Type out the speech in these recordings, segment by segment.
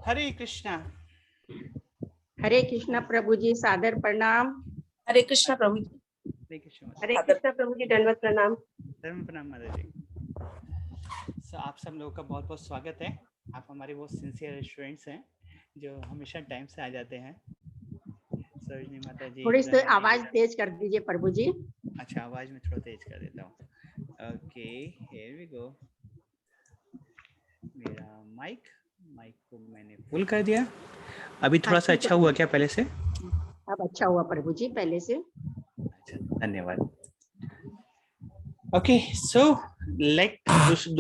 हरे कृष्णा। हरे कृष्णा प्रभु जी, सादर प्रणाम। हरे कृष्णा प्रभु जी। हरे कृष्णा। हरे कृष्णा प्रभु जी, दंडवत प्रणाम। धर्म प्रणाम माता जी। आप सब लोगों का बहुत बहुत स्वागत है। आप हमारे बहुत सिंसियर स्टूडेंट्स हैं जो हमेशा टाइम से आ जाते हैं। सरोजनी माता जी, थोड़ी सी आवाज तेज कर दीजिए प्रभु जी। अच्छा, आवाज में थोड़ा तेज कर देता हूँ। Okay, here we go. मेरा माइक को मैंने फुल कर दिया। अभी थोड़ा सा अच्छा हुआ क्या पहले से? अब अच्छा हुआ प्रभु जी पहले से। अच्छा, धन्यवाद। ओके, सो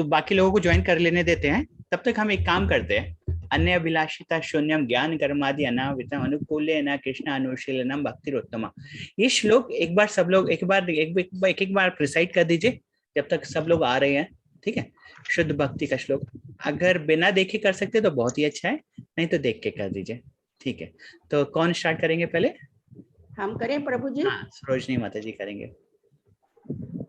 बाकी लोगों को ज्वाइन कर लेने देते हैं। तब तक हम एक काम करते हैं। अन्य अभिलाषिता शून्यम ज्ञान कर्मादि अनावितम अनुकूल्य न कृष्ण अनुशीलनम भक्तिरोत्तमा। ये श्लोक एक बार सब लोग एक बार रिसाइट कर दीजिए जब तक सब लोग आ रहे हैं। ठीक है, शुद्ध भक्ति का श्लोक। अगर बिना देखे कर सकते तो बहुत ही अच्छा है, नहीं तो देख के कर दीजिए। ठीक है, तो कौन स्टार्ट करेंगे पहले? हम करें प्रभु जी। हाँ, सरोजनी माता जी करेंगे।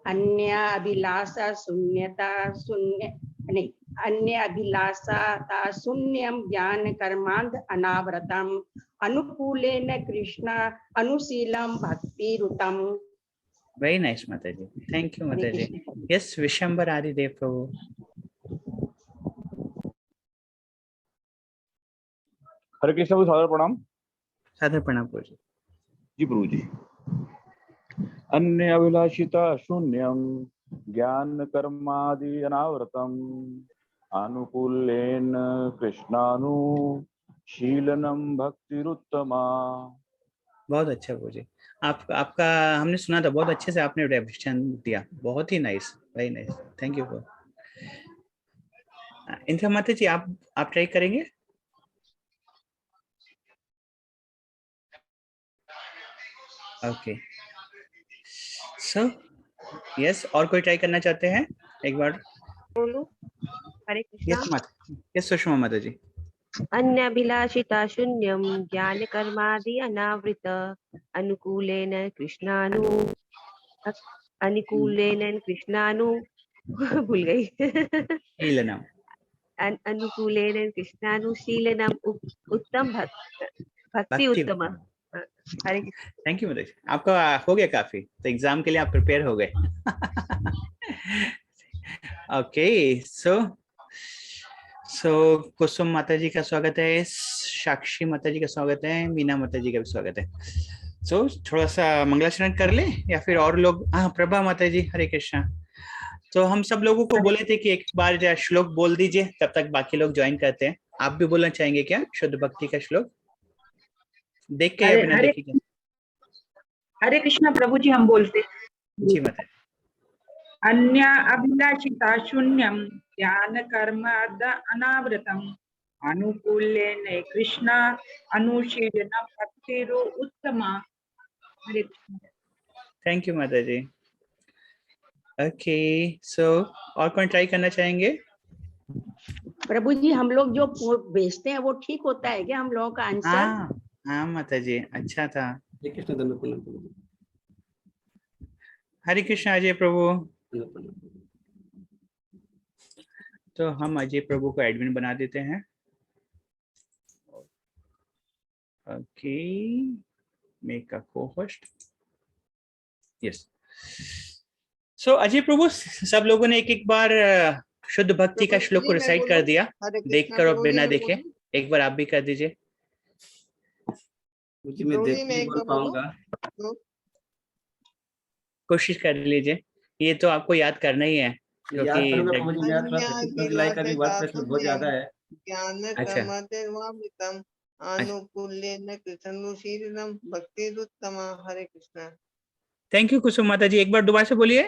अन्य अभिलाषा शून्यता शून्य नहीं, अन्य अभिलाषाता शून्यम ज्ञान कर्मांध अनावृतम अनुकूलेन कृष्ण अनुशीलम भक्ति रुतम। वेरी नाइस माता जी, थैंक यू माता जी। यस, विशंबर आदिदेव प्रभु। हरे कृष्ण प्रभु, सादर प्रणाम। सादर प्रणाम प्रभु जी। जी प्रभु जी। अन्य अभिलाषिता शून्यम ज्ञान कर्मादि अनावृतम अनुकूलेन कृष्णानुशीलनम भक्तिरुत्तमा। बहुत अच्छा प्रभु जी। आपका हमने सुना था, बहुत अच्छे से आपने रिप्रेजेंट दिया, बहुत ही nice, very nice, thank you प्रभु। इंद्रा माता जी, आप ट्राई करेंगे? ओके, सो यस, और कोई ट्राई करना चाहते हैं एक बार? बोलो। हरे कृष्णा। यस माता, यस सुषमा माता जी। अन्य अभिलाषिता शून्यम ज्ञान कर्मादि अनावृत अनुकूलेन कृष्णानु अनुकूलेन कृष्णानु भूल गई शीलनम अनुकूलेन कृष्णानुशीलनम उत्तम भक्ति भक्ति। उत्तम। हरे कृष्ण। थैंक यू माता जी, आपका हो गया काफी, तो एग्जाम के लिए आप प्रिपेयर हो गए। ओके, सो कुसुम माता जी का स्वागत है, साक्षी माता जी का स्वागत है, मीना माता जी का भी स्वागत है। सो थोड़ा सा मंगलाचरण कर ले या फिर और लोग? हाँ, प्रभा माता जी, हरे कृष्णा। तो हम सब लोगों को बोले थे कि एक बार श्लोक बोल दीजिए, तब तक बाकी लोग ज्वाइन करते हैं। आप भी बोलना चाहेंगे क्या शुद्ध भक्ति का श्लोक? देख के या बिना देखे क्या? हरे कृष्णा प्रभु जी, हम बोलते। जी माता जी। अन्य अभिलाषिता शून्यम ज्ञान कर्म अनावृतम अनुकूलेन कृष्ण अनुशीलनम भक्तिरु उत्तमा। हरे कृष्ण। थैंक यू माता जी। ओके, सो और कौन ट्राई करना चाहेंगे? प्रभु जी, हम लोग जो भेजते हैं वो ठीक होता है क्या, हम लोगों का आंसर? हाँ हाँ माता जी, अच्छा था। हरे कृष्ण दंड प्रणाम प्रभु। हरे कृष्ण अजय प्रभु। दंड प्रणाम। तो हम अजय प्रभु को एडमिन बना देते हैं। Okay, make a co-host. Yes, so Ajay प्रभु, सब लोगों ने एक एक बार शुद्ध भक्ति का श्लोक को रिसाइट कर दिया, देखकर और बिना देखे। एक बार आप भी कर दीजिए। मुझे मैं देख नहीं बोल पाऊंगा। कोशिश कर लीजिए, ये तो आपको याद करना ही है, याद करूंगा क्योंकि मुझे, मेरा थोड़ा 35 जुलाई का भी वर्क प्रेशर बहुत ज्यादा है। ज्ञान अच्छा। कर्मातिर्वावृतम अनुकूलेन कृष्णानुशीलनम भक्तिरुत्तमा। हरे कृष्ण। थैंक यू कुसुम माता जी, एक बार दोबारा से बोलिए।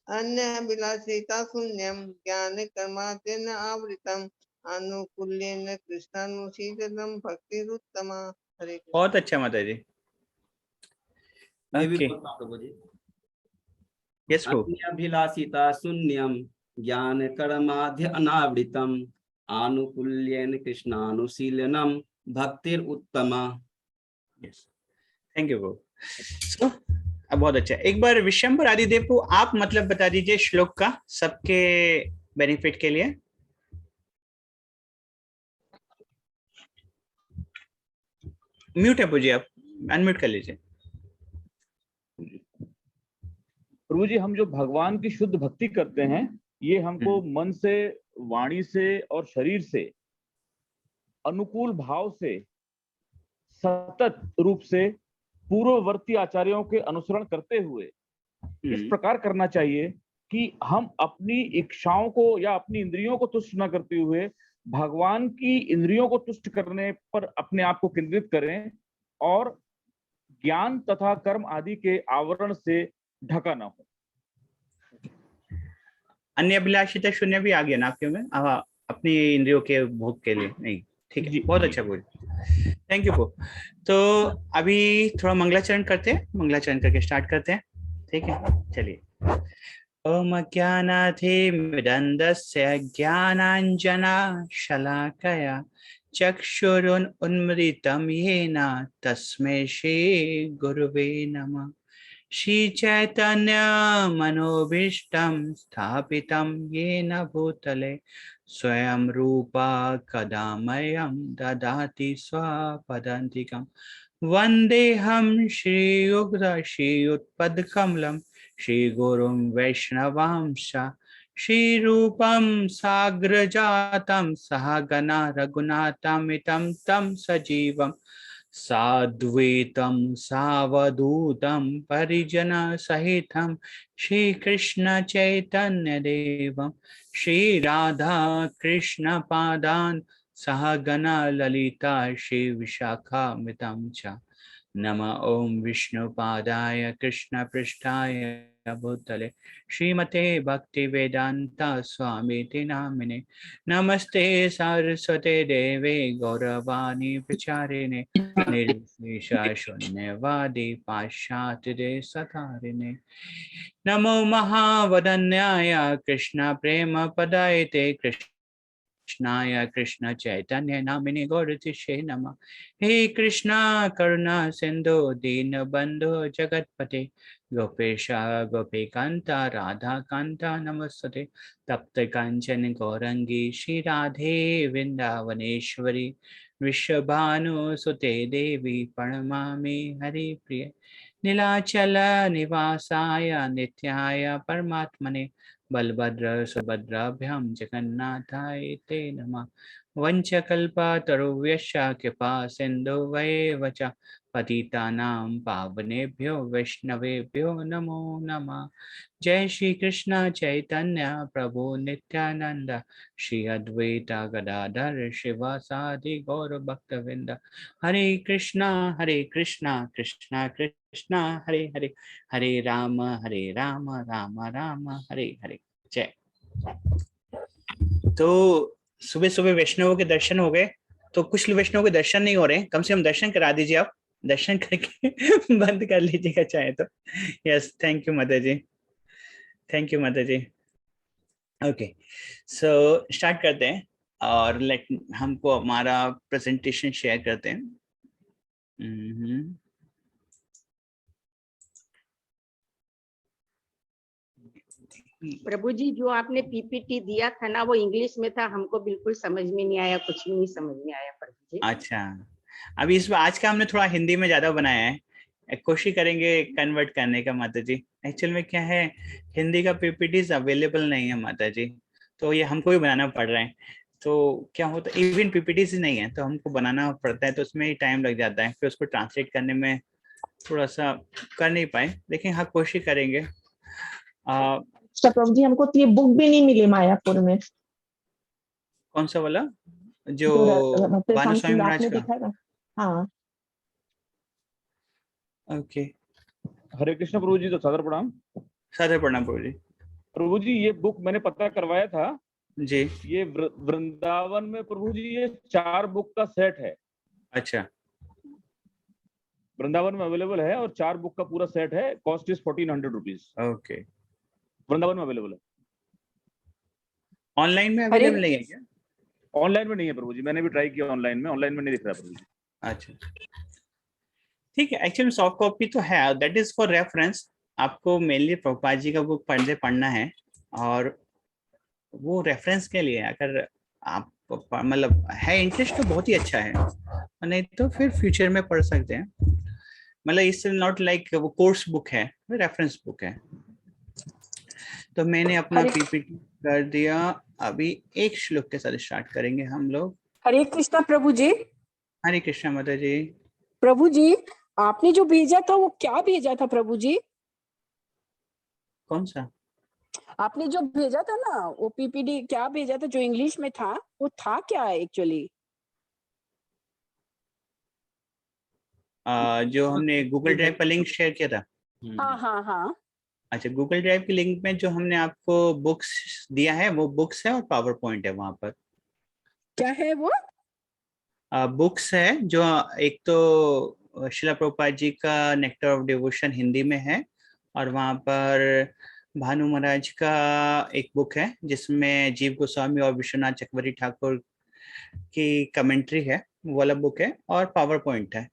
अन्य अभिलाषिता शून्यम ज्ञान कर्मातिर्न आवृतम अनुकूलेन कृष्णानुशीलनम भक्तिरुत्तमा। हरे कृष्ण। बहुत अच्छा माता जी। मैं भी ओके, बोलता हूँ प्रभु जी। यस प्रभु। अन्य अभिलाषिता शून्यम ज्ञान कर्माद्य अनावृतम आनुकूल्येन कृष्णानुशीलनम भक्तिर उत्तमा। यस, थैंक यू प्रभु। सो अब बहुत अच्छा, एक बार विशंबर आदिदेव को आप मतलब बता दीजिए श्लोक का, सबके बेनिफिट के लिए। म्यूट है पूजी, आप अनम्यूट कर लीजिए। प्रभु जी, हम जो भगवान की शुद्ध भक्ति करते हैं, ये हमको मन से, वाणी से और शरीर से अनुकूल भाव से सतत रूप से पूर्ववर्ती आचार्यों के अनुसरण करते हुए इस प्रकार करना चाहिए कि हम अपनी इच्छाओं को या अपनी इंद्रियों को तुष्ट न करते हुए भगवान की इंद्रियों को तुष्ट करने पर अपने आप को केंद्रित करें और ज्ञान तथा कर्म आदि के आवरण से ढका न हो। अन्य अभिलाषिता शून्य भी आ गया ना आपके में? अपनी इंद्रियों के भोग के लिए नहीं? ठीक है, बहुत अच्छा बोल, थैंक यू को। तो अभी थोड़ा मंगलाचरण करते हैं, मंगलाचरण करके स्टार्ट करते हैं, ठीक है? चलिए। ओम ज्ञानाधिमिदन्दस्य ज्ञानाञ्जना शलाकया चक्षुरुन्मिलितं येन तस्मै श्री गुरुवे नमः। श्री चैतन्य मनोभीष्टं स्थापितं येन भूतले स्वयं रूपा कदा मह्यं ददाति स्वपदान्तिकम्। वन्देऽहं श्रीयुतपदकमलं श्रीगुरुं वैष्णवांश्च श्रीरूपं साग्रजातं सहगणा रघुनाथान्वितं तं सजीवं साद्वैतं सावधूतं परिजनसहितं श्रीकृष्ण चैतन्यदेवं श्रीराधा कृष्णपादान् सहगणा ललिता श्रीविशाखान्वितं च। नमः ओं विष्णुपादाय कृष्णपृष्ठाय भूतले श्रीमते भक्तिवेदांता स्वामीति नामिने। नमस्ते सरस्वते देवे गौरवाणी प्रचारिणे निर्विशेष शून्यवादी पाश्चात्यदेशतारिणे। नमो महावदन्याय कृष्ण प्रेम पदायते कृष्णाय कृष्ण चैतन्य नामिने गौरतिशे नमः। हे कृष्णा करुणा सिंधु दीनबंधु जगतपते गोपेश गोपीकांता राधा कांता नमस्ते। तप्त कांचन गौरंगी श्री राधे वृंदावनेश्वरी विश्वभानुसुते देवी प्रणमामि हरिप्रिय। नीलाचल निवासाय नित्याय परमात्मने बलभद्र सुभद्राभ्यां जगन्नाथाय ते नमः। वंशकल्पतरुभ्यश्च कृपा सिन्धुभ्येव च पतितानां पावनेभ्यो वैष्णवेभ्यो नमो नमः। जय श्री कृष्ण चैतन्य प्रभु नित्यानंद श्री अद्वैत गदाधर शिवासादि गौर भक्तवृंद। हरे कृष्णा कृष्णा कृष्णा हरे हरे, हरे राम राम राम हरे हरे। जय। तो सुबह सुबह वैष्णवों के दर्शन हो गए, तो कुछ वैष्णवों के दर्शन नहीं हो रहे, कम से कम दर्शन करा दीजिए आप, दर्शन करके बंद कर लीजिएगा चाहे तो। यस, थैंक यू माता जी, थैंक यू माता जी। ओके, सो स्टार्ट करते हैं और हमको हमारा प्रेजेंटेशन शेयर करते हैं। प्रभु जी, जो आपने पीपीटी दिया था ना, वो इंग्लिश में था, हमको बिल्कुल समझ में नहीं आया, कुछ भी नहीं समझ में आया प्रभु जी। अच्छा, अभी इस बार आज का हमने थोड़ा हिंदी में ज्यादा बनाया है, कोशिश करेंगे कन्वर्ट करने का माता जी। एक्चुअल में क्या है, हिंदी का पीपीटीज अवेलेबल नहीं है माता जी, तो ये हमको भी बनाना पड़ रहा है। तो क्या होता है, इवन पीपीटीज नहीं है तो हमको बनाना पड़ता है, तो उसमें ही टाइम लग जाता है, फिर उसको ट्रांसलेट करने में थोड़ा सा कर नहीं पाए, लेकिन हाँ कोशिश करेंगे। प्रभु जी, हमको तो ये बुक भी नहीं मिली मायापुर में। कौन सा वाला, जो भानुस्वामी महाराज का? हाँ, ओके। हरे कृष्ण प्रभु जी, तो सादर प्रणाम। सादर प्रणाम प्रभु जी। प्रभु जी, ये बुक मैंने पता करवाया था जी, ये वृंदावन में प्रभु जी ये 4 बुक का सेट है। अच्छा, वृंदावन में अवेलेबल है और 4 बुक का पूरा सेट है, cost is 1400 rupees. Okay, Vrindavan में अवेलेबल है। ऑनलाइन में अवेलेबल नहीं है क्या? ऑनलाइन में नहीं है प्रभु जी, मैंने भी ट्राई किया ऑनलाइन में नहीं दिख रहा प्रभु जी। अच्छा, ठीक है। एक्चुअली सॉफ्ट कॉपी तो है, दैट इज फॉर रेफरेंस। आपको मेनली प्रभुपाद जी का बुक पढ़ना है, और वो रेफरेंस के लिए, अगर आप मतलब है इंटरेस्ट तो बहुत ही अच्छा है, नहीं तो फिर फ्यूचर में पढ़ सकते हैं। मतलब इट्स नॉट लाइक वो कोर्स बुक है, रेफरेंस बुक है। तो मैंने अपना पीपीटी कर दिया, अभी एक श्लोक के साथ स्टार्ट करेंगे हम लोग। हरे कृष्णा प्रभु जी। हरे कृष्णा माता जी। प्रभु जी, आपने जो भेजा था वो क्या भेजा था प्रभु जी? कौन सा? आपने जो भेजा था ना, वो पीपीटी क्या भेजा था जो इंग्लिश में था, वो था क्या एक्चुअली? जो हमने गूगल ड्राइव पर लिंक शेयर किया था। हाँ हाँ हाँ। अच्छा, गूगल ड्राइव के लिंक में जो हमने आपको बुक्स दिया है वो बुक्स है और पावर पॉइंट है वहां पर। क्या है वो? बुक्स है, जो एक तो शिला प्रभुपाद जी का नेक्टर ऑफ डिवोशन हिंदी में है, और वहां पर भानु महाराज का एक बुक है जिसमें जीव गोस्वामी और विश्वनाथ चक्रवर्ती ठाकुर की कमेंट्री है, वो वाला बुक है, और पावर पॉइंट है।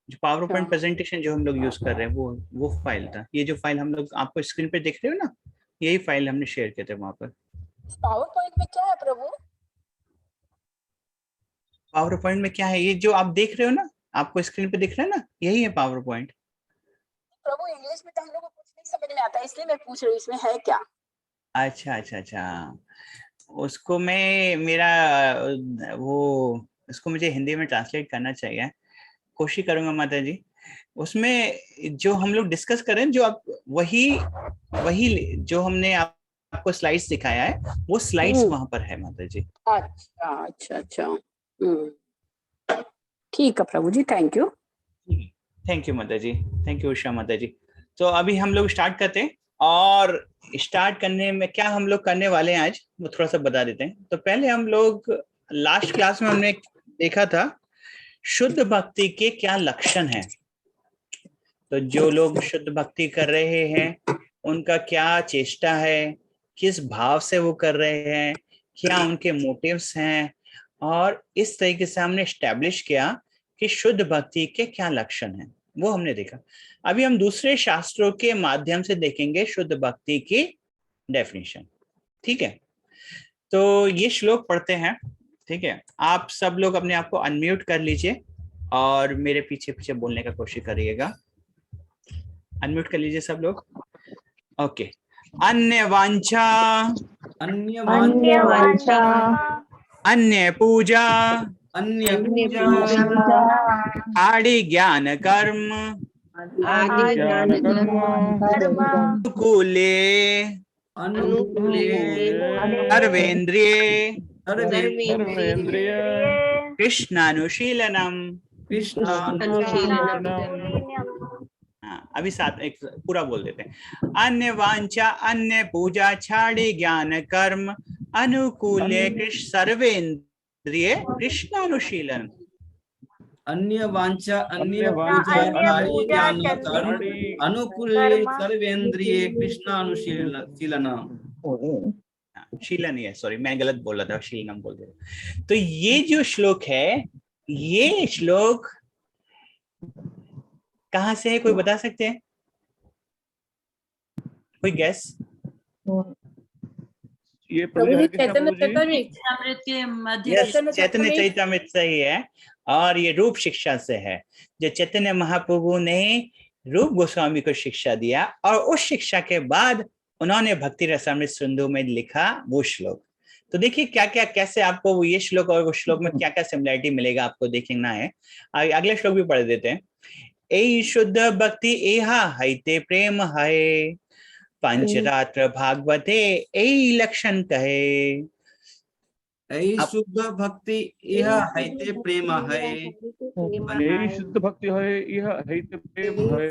जो पावर पॉइंट प्रेजेंटेशन जो हम लोग यूज कर रहे हैं वो फाइल था। ये जो फाइल हम लोग आपको स्क्रीन पे देख रहे हो ना, यही फाइल हमने शेयर किए थे वहां पर। पावर पॉइंट में क्या है प्रभु? पावर पॉइंट में क्या है, ये जो आप देख रहे हो ना, आपको स्क्रीन पे दिख रहा है ना, यही है पावर पॉइंट। प्रभु इंग्लिश में तो हम लोग को कुछ नहीं समझ में आता, इसलिए मैं पूछ रही हूँ इसमें है क्या। अच्छा अच्छा अच्छा, उसको मैं मेरा वो उसको मुझे हिंदी में ट्रांसलेट करना चाहिए, कोशिश करूंगा माता जी। उसमें जो हम लोग डिस्कस कर रहे हैं, जो आप वही वही जो हमने आपको स्लाइड्स दिखाया है, वो स्लाइड्स वहां पर है माता जी। अच्छा अच्छा अच्छा, ठीक है प्रभु जी, थैंक यू। थैंक यू माता जी, थैंक यू उषा माता जी। तो अभी हम लोग स्टार्ट करते हैं, और स्टार्ट करने में क्या हम लोग करने वाले हैं आज, वो थोड़ा सा बता देते हैं। तो पहले हम लोग लास्ट क्लास में हमने देखा था शुद्ध भक्ति के क्या लक्षण हैं। तो जो लोग शुद्ध भक्ति कर रहे हैं उनका क्या चेष्टा है, किस भाव से वो कर रहे हैं, क्या उनके मोटिव्स हैं, और इस तरीके से हमने एस्टेब्लिश किया कि शुद्ध भक्ति के क्या लक्षण हैं, वो हमने देखा। अभी हम दूसरे शास्त्रों के माध्यम से देखेंगे शुद्ध भक्ति की डेफिनेशन। ठीक है, तो ये श्लोक पढ़ते हैं। ठीक है, आप सब लोग अपने आप को अनम्यूट कर लीजिए और मेरे पीछे पीछे बोलने का कोशिश करिएगा। अनम्यूट कर लीजिए सब लोग। ओके। अन्य वांछा, अन्य वांछा, अन्य पूजा, अन्य पूजा, आदि ज्ञान कर्म, अनुकूले अनुकूले सर्वेन्द्रिये सर्वेन्द्रिये कृष्णानुशीलनम। कृष्णानुशीलनम। अभी साथ एक पूरा बोल देते हैं। अन्य वांछा, अन्य पूजा, छाड़ी ज्ञान कर्म, अनुकूले कृष्ण सर्वेन्द्रिये कृष्णानुशीलन। अन्य वांछा, अन्य पूजा, आदि ज्ञान कर्म, अनुकूल्ये सर्वेन्द्रिये कृष्णानुशीलनम। शीलन ही है, सॉरी मैं गलत बोला था, शीलनम बोल दिया। तो ये जो श्लोक है, ये श्लोक कहाँ से है, कोई बता सकते हैं? कोई गैस? ये प्रभु चैतन्य चरितामृत के माध्यम चैतन्य चरितामृत से ही है, और ये रूप शिक्षा से है, जो चैतन्य महाप्रभु ने रूप गोस्वामी को शिक्षा दिया, और उस शिक्षा के बाद उन्होंने भक्ति रसामृत सिंधु में लिखा वो श्लोक। तो देखिए क्या क्या, कैसे आपको वो ये श्लोक और उस श्लोक में क्या क्या सिमिलरिटी मिलेगा, आपको देखना है। अगले श्लोक भी पढ़ देते हैं। ए शुद्ध भक्ति एहा हैते प्रेम है, पंचरात्र भागवते ए लक्षण कहे। ऐ शुद्ध भक्ति यह हैते प्रेम है, यही शुद्ध भक्ति है, यह हैते प्रेम है,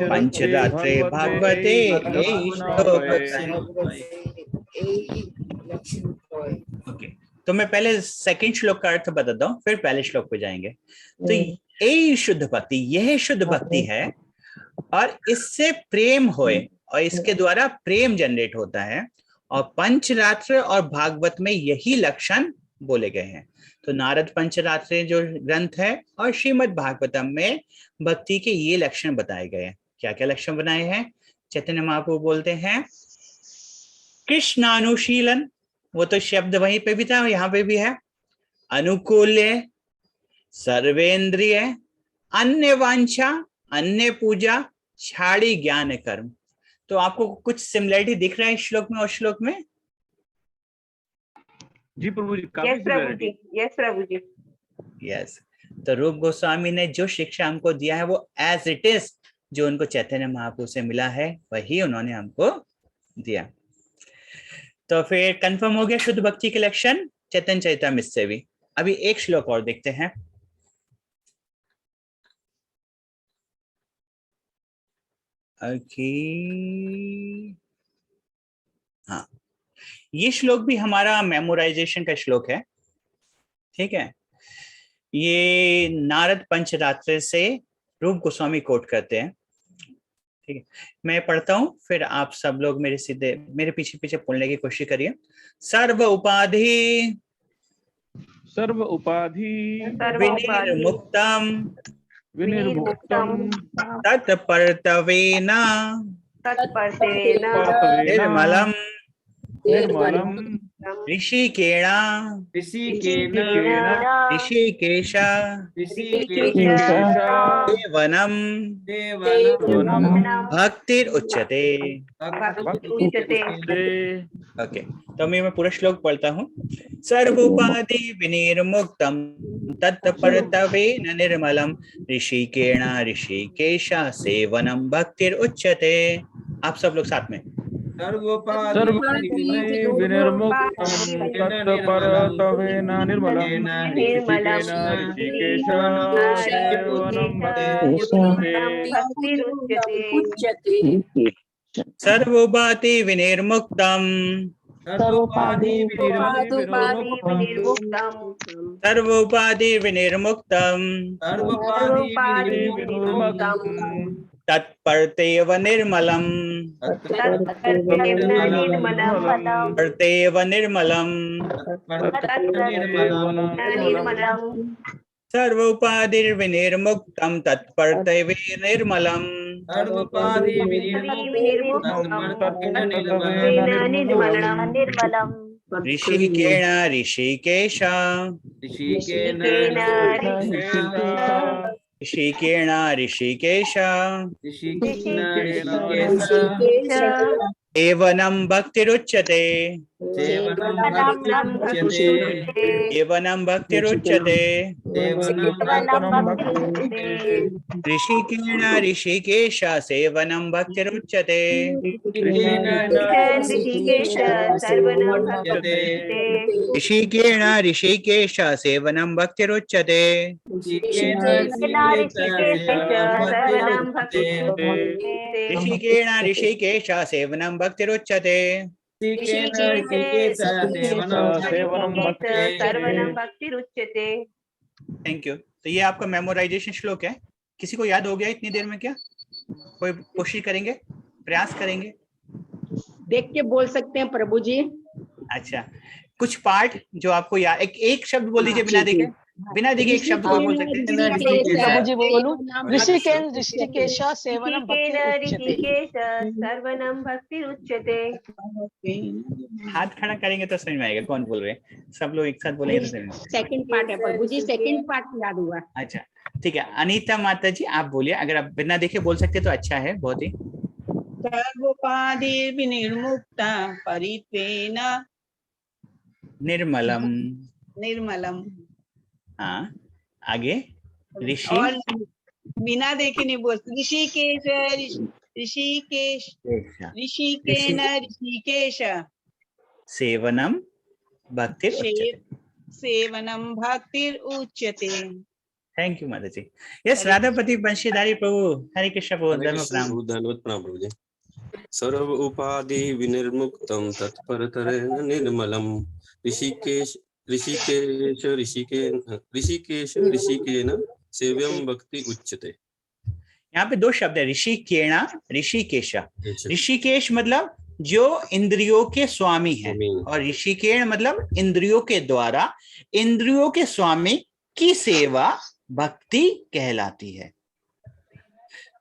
पंचरात्रे भागवते ओके। तो मैं पहले सेकंड श्लोक का अर्थ बताता हूँ, फिर पहले श्लोक पे जाएंगे। तो ये शुद्ध भक्ति, यह शुद्ध भक्ति है, और इससे प्रेम होए, और इसके द्वारा प्रेम जनरेट होता है, और पंचरात्र और भागवत में यही लक्षण बोले गए हैं। तो नारद पंचरात्र जो ग्रंथ है और श्रीमद् भागवतम में भक्ति के ये लक्षण बताए गए हैं। क्या क्या लक्षण बनाए हैं? चैतन्य महाप्रभु बोलते हैं कृष्णानुशीलन, वो तो शब्द वहीं पे भी था, यहाँ पे भी है। अनुकूल्य, सर्वेन्द्रिय, अन्य वांछा, अन्य पूजा, छाड़ी ज्ञान कर्म। तो आपको कुछ सिमिलरिटी दिख रहा है इस श्लोक में और श्लोक में? जी प्रभु जी, काफी यस प्रभु जी, यस प्रभु जी, यस। तो रूप गोस्वामी ने जो शिक्षा हमको दिया है वो एज इट इज, जो उनको चैतन्य महाप्रभु से मिला है वही उन्होंने हमको दिया। तो फिर कंफर्म हो गया शुद्ध भक्ति के लक्षण चैतन्य चरितामृत से भी। अभी एक श्लोक और देखते हैं। हाँ, ये श्लोक भी हमारा मेमोराइजेशन का श्लोक है। ठीक है, ये नारद पंचरात्र से रूप गोस्वामी कोट करते हैं। ठीक है, मैं पढ़ता हूँ, फिर आप सब लोग मेरे पीछे पीछे बोलने की कोशिश करिए। सर्व उपाधि विनिर्मुक्तम तत्पर्तवेन निर्मलम ऋषिकेण ऋषिकेश सेवनम भक्तिरुच्यते। ओके, तो मैं पूरा श्लोक पढ़ता हूँ। सर्वोपाधि विनिर्मुक्तम तत्पर्तवेन निर्मलम ऋषिकेण ऋषिकेश सेवनम भक्तिरुच्यते। आप सब लोग साथ में। सर्वोपाधि विनिर्मुक्तम सर्वोपाधि विनिर्मुक्तम तत्पर्तेव निर्मलम सर्वोपाधिर्विनिर्मुक्तं तत्पर्तवे निर्मलम ऋषिकेण ऋषिकेश ऋषिकेण ऋषिकेश एवनं भक्तिरुच्यते एवनं भक्तिरुच्यते ऋषिकेण ऋषिकेश सेवनं भक्तिरुच्यते ऋषिकेण ऋषिकेश सेवनं भक्तिरुच्यते ऋषिकेण ऋषिकेश सेवनं भक्तिरुच्यते। Thank you. तो ये आपका मेमोराइजेशन श्लोक है। किसी को याद हो गया इतनी देर में? क्या कोई कोशिश करेंगे, प्रयास करेंगे? देख के बोल सकते हैं प्रभु जी। अच्छा, कुछ पार्ट जो आपको याद, एक शब्द बोल दीजिए बिना देखे, बिना देखे एक शब्द को बोल सकते हैं। प्रभु जी बोलूं, ऋषिकेश ऋषिकेश सेवनम भक्तिरुच्यते। हाथ खड़ा करेंगे तो समझ में आएगा कौन बोल रहे हैं। सब लोग एक साथ बोलेंगे तो समझ में। सेकंड पार्ट है प्रभु जी, सेकंड पार्ट याद हुआ। अच्छा ठीक है, अनीता माता जी आप बोलिए, अगर आप बिना देखे बोल सकते तो अच्छा है, बहुत ही। सर्वोपाधि विनिर्मुक्ता परित्वेन निर्मलम। निर्मलम। हाँ, आगे। ऋषि और बिना देखे नहीं बोलते। ऋषिकेश ऋषिकेश ऋषिकेन ऋषिकेश सेवनम भक्तिरुच्यते। सेवनम भक्तिरुच्यते। थैंक यू माता जी। यस, राधापति बंशीधारी प्रभु, हरे कृष्ण प्रभु, धन्यवाद प्रभु जी। सर्व उपाधि विनिर्मुक्तम तत्परतरेण निर्मलम ऋषिकेश ऋषिकेश ऋषिकेन सेव्यम भक्ति उच्यते। यहाँ पे दो शब्द है, ऋषिकेण ऋषिकेश। ऋषिकेश मतलब जो इंद्रियों के स्वामी है, और ऋषिकेण मतलब इंद्रियों के द्वारा इंद्रियों के स्वामी की सेवा भक्ति कहलाती है।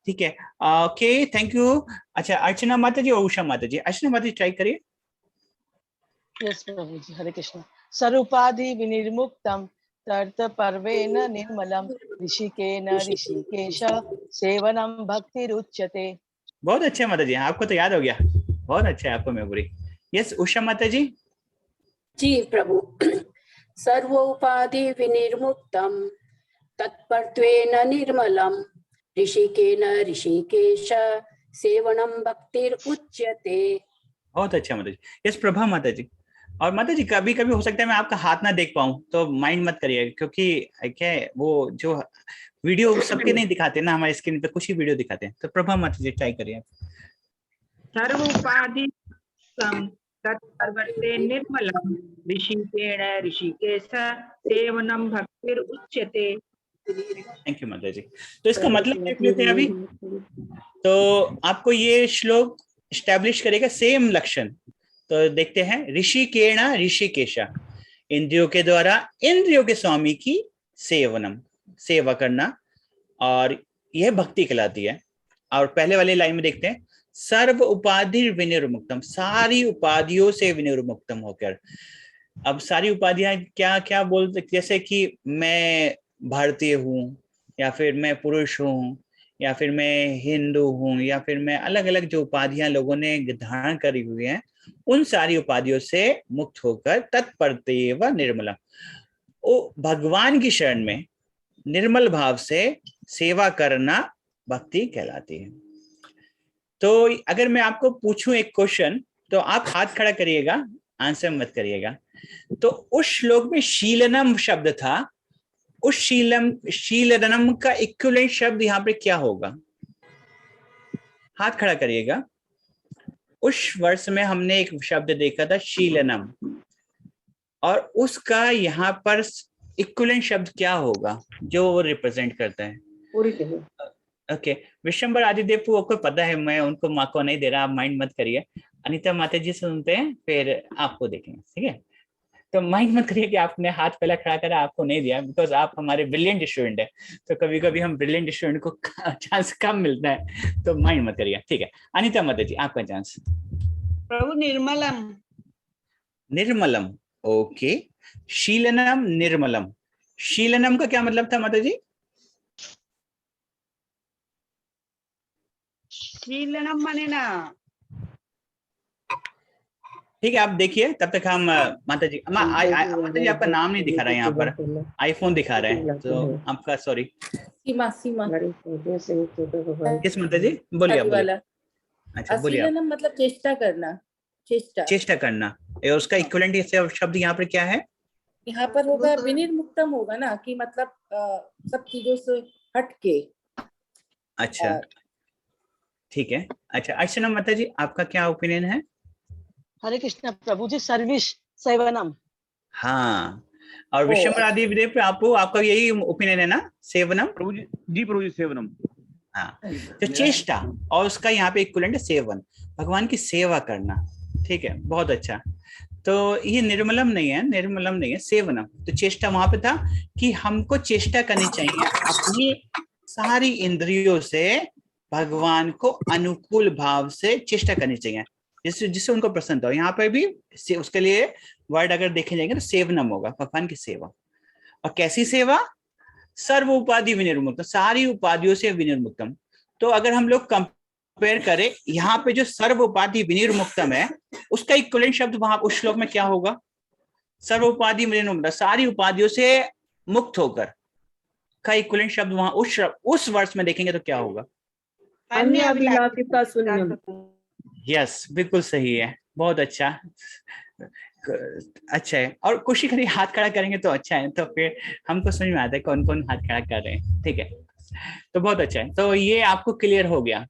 ठीक है, ओके, थैंक यू। अच्छा, अर्चना माता जी और उषा माता जी। अर्चना माता जी ट्राई करिए। यस प्रभु जी, हरे कृष्ण। सर्वोपाधि विनिर्मुक्तम तत्पर्तवेन निर्मलम ऋषिकेन ऋषिकेश सेवनम भक्तिरुच्यते। बहुत अच्छा माता जी, आपको तो याद हो गया, बहुत अच्छा है आपको मेमोरी। यस, उषा माता जी। जी प्रभु। सर्वोपाधि विनिर्मुक्तम तत्पर्तवेन निर्मलम ऋषिकेन ऋषिकेश सेवनम भक्तिरुच्यते। बहुत अच्छा माता जी। यस, प्रभा माता जी। और माता जी कभी कभी हो सकता है मैं आपका हाथ ना देख पाऊं, तो माइंड मत करिए, क्योंकि क्या है वो जो वीडियो सबके नहीं दिखाते ना, हमारे स्क्रीन पे कुछ ही वीडियो दिखाते हैं। तो प्रभा माता जी ट्राई करिए। सर्वोपाधि तत्पर्ते निर्मलम ऋषिकेण ऋषिकेश सेवनम भक्तिरुच्यते। थैंक यू माता जी। तो इसका मतलब देख लेते हैं अभी। तो आपको ये श्लोक स्टैब्लिश करेगा सेम लक्षण। तो देखते हैं, ऋषिकेण ऋषिकेशा, इंद्रियों के द्वारा इंद्रियों के स्वामी की सेवनम, सेवा करना, और यह भक्ति कहलाती है। और पहले वाले लाइन में देखते हैं, सर्व उपाधि विनिर्मुक्तम, सारी उपाधियों से विनिर्मुक्तम होकर। अब सारी उपाधियां क्या क्या बोलते, जैसे कि मैं भारतीय हूँ, या फिर मैं पुरुष हूँ, या फिर मैं हिंदू हूँ, या फिर मैं अलग अलग जो उपाधियां लोगों ने धारण करी हुई हैं, उन सारी उपाधियों से मुक्त होकर तत्परतेव निर्मलम, वो भगवान की शरण में निर्मल भाव से सेवा करना भक्ति कहलाती है। तो अगर मैं आपको पूछूं एक क्वेश्चन, तो आप हाथ खड़ा करिएगा, आंसर मत करिएगा। तो उस श्लोक में शीलनम शब्द था, उस शीलनम का इक्विवेलेंट शब्द यहाँ पे क्या होगा? हाथ खड़ा करिएगा। उस वर्ष में हमने एक शब्द देखा था शीलनम, और उसका यहाँ पर इक्विवेलेंट शब्द क्या होगा जो वो रिप्रेजेंट करता है? ओके, विश्वम्बर आदिदेव को पता है, मैं उनको माँ को नहीं दे रहा, आप माइंड मत करिए। अनीता माता जी सुनते हैं, फिर आपको देखेंगे, ठीक है? तो माइंड मत करिए कि आपने हाथ पहला खड़ा करा, आपको नहीं दिया, बिकॉज आप हमारे ब्रिलियंट स्टूडेंट है। तो कभी कभी हम ब्रिलियंट स्टूडेंट को चांस कम मिलता है, तो माइंड मत करिए, ठीक है? अनीता माता जी, आपका चांस। प्रभु निर्मलम। निर्मलम, ओके। शीलनम निर्मलम, शीलनम का क्या मतलब था माता जी? शीलनम माने ना, ठीक है, आप देखिए, तब तक हम माता जी, माता जी आपका नाम नहीं दिखा रहा है यहाँ पर, आईफोन दिखा रहे हैं, तो आपका सॉरी। सीमा, सीमा। किस माता जी? बोलिए बोलिए। अच्छा बोलिए। अशीलनम मतलब चेष्टा करना, चेष्टा, चेष्टा करना, और उसका इक्विवेलेंट शब्द यहाँ पर क्या है? यहाँ पर होगा विनिर्मुक्तम होगा ना, कि मतलब सब चीजों से हट के। अच्छा, ठीक है। अच्छा, अर्चना माता जी, आपका क्या ओपिनियन है? हरे कृष्ण प्रभु जी, सर्विस सेवनम। हाँ, और विश्वम्बर आदिदेव पे आपका यही ओपिनियन है ना, सेवनम? प्रभु जी सेवनम। हाँ, तो चेष्टा, और उसका यहाँ पे इक्विवेलेंट है सेवन, भगवान की सेवा करना, ठीक है? बहुत अच्छा। तो ये निर्मलम नहीं है, निर्मलम नहीं है, सेवनम। तो चेष्टा वहां पे था कि हमको चेष्टा करनी चाहिए अपनी सारी इंद्रियों से भगवान को अनुकूल भाव से चेष्टा करनी चाहिए, जिससे उनको प्रसन्न हो। यहाँ पर भी उसके लिए वर्ड अगर देखे जाएंगे तो सेवनम होगा, भगवान की सेवा। और कैसी सेवा? सर्व उपाधि विनिर्मुक्तम, सारी उपाधियों से विनिर्मुक्तम। तो अगर हम लोग कंपेयर करें, यहाँ पे जो सर्व उपाधि विनिर्मुक्तम है, उसका इक्विवेलेंट शब्द वहां उस श्लोक में क्या होगा? सर्व उपाधि विनिर्मुक्तम, सारी उपाधियों से मुक्त होकर का इक्विवेलेंट शब्द वहां उस वर्ष में देखेंगे तो क्या होगा? अन्य अभिलाषिता शून्यम। यस, बिल्कुल सही है, बहुत अच्छा, अच्छा है। और कोशिश करिए हाथ खड़ा करेंगे तो अच्छा है, तो फिर हमको समझ में आता है कौन कौन हाथ खड़ा कर रहे हैं, ठीक है? तो बहुत अच्छा है, तो ये आपको क्लियर हो गया।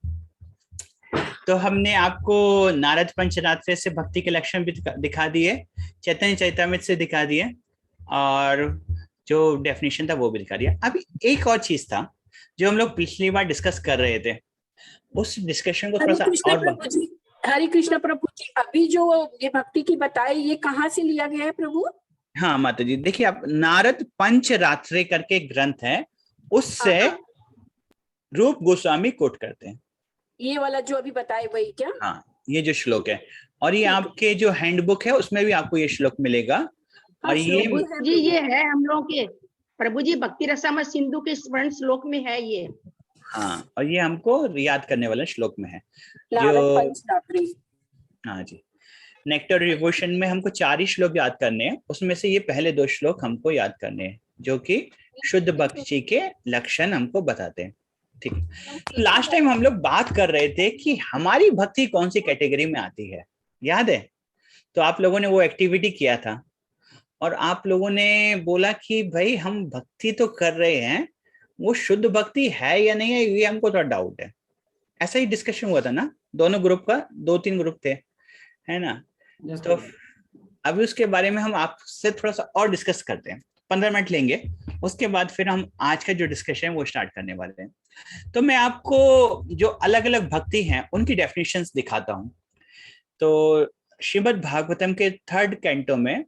तो हमने आपको नारद पंचरात्र से भक्ति के लक्षण भी दिखा दिए, चैतन्य चैतामृत से दिखा दिए, और जो डेफिनेशन था वो भी दिखा दिया। अभी एक और चीज था जो हम लोग पिछली बार डिस्कस कर रहे थे, उस डिस्कशन को थोड़ा सा और। हरे कृष्ण प्रभु जी, अभी जो ये भक्ति की बताई, ये कहाँ से लिया गया है प्रभु? हाँ माता जी, देखिए आप, नारद पंचरात्रे करके ग्रंथ है, उससे रूप गोस्वामी कोट करते हैं। ये वाला जो अभी बताए वही क्या? हाँ, ये जो श्लोक है, और ये आपके जो हैंडबुक है उसमें भी आपको ये श्लोक मिलेगा। और ये जी ये है हम लोग के प्रभु जी, भक्ति रसामृत सिंधु के स्वर्ण श्लोक में है ये। हाँ, और ये हमको याद करने वाले श्लोक में है जो, हाँ जी, नेक्टर डिवोशन में हमको 4 ही श्लोक याद करने हैं, उसमें से ये पहले 2 श्लोक हमको याद करने हैं, जो कि शुद्ध भक्ति के लक्षण हमको बताते हैं, ठीक है? तो लास्ट टाइम हम लोग बात कर रहे थे कि हमारी भक्ति कौन सी कैटेगरी में आती है, याद है? तो आप लोगों ने वो एक्टिविटी किया था, और आप लोगों ने बोला कि भाई हम भक्ति तो कर रहे हैं, वो शुद्ध भक्ति है या नहीं है, ये हमको थोड़ा डाउट है। ऐसा ही डिस्कशन हुआ था ना, दोनों ग्रुप का, 2-3 ग्रुप थे, है ना? तो अभी उसके बारे में हम आपसे थोड़ा सा और डिस्कस करते हैं। 15 मिनट लेंगे, उसके बाद फिर हम आज का जो डिस्कशन है वो स्टार्ट करने वाले हैं। तो मैं आपको जो अलग अलग भक्ति हैं उनकी डेफिनेशंस दिखाता हूं। तो श्रीमद् भागवतम के 3rd कैंटो में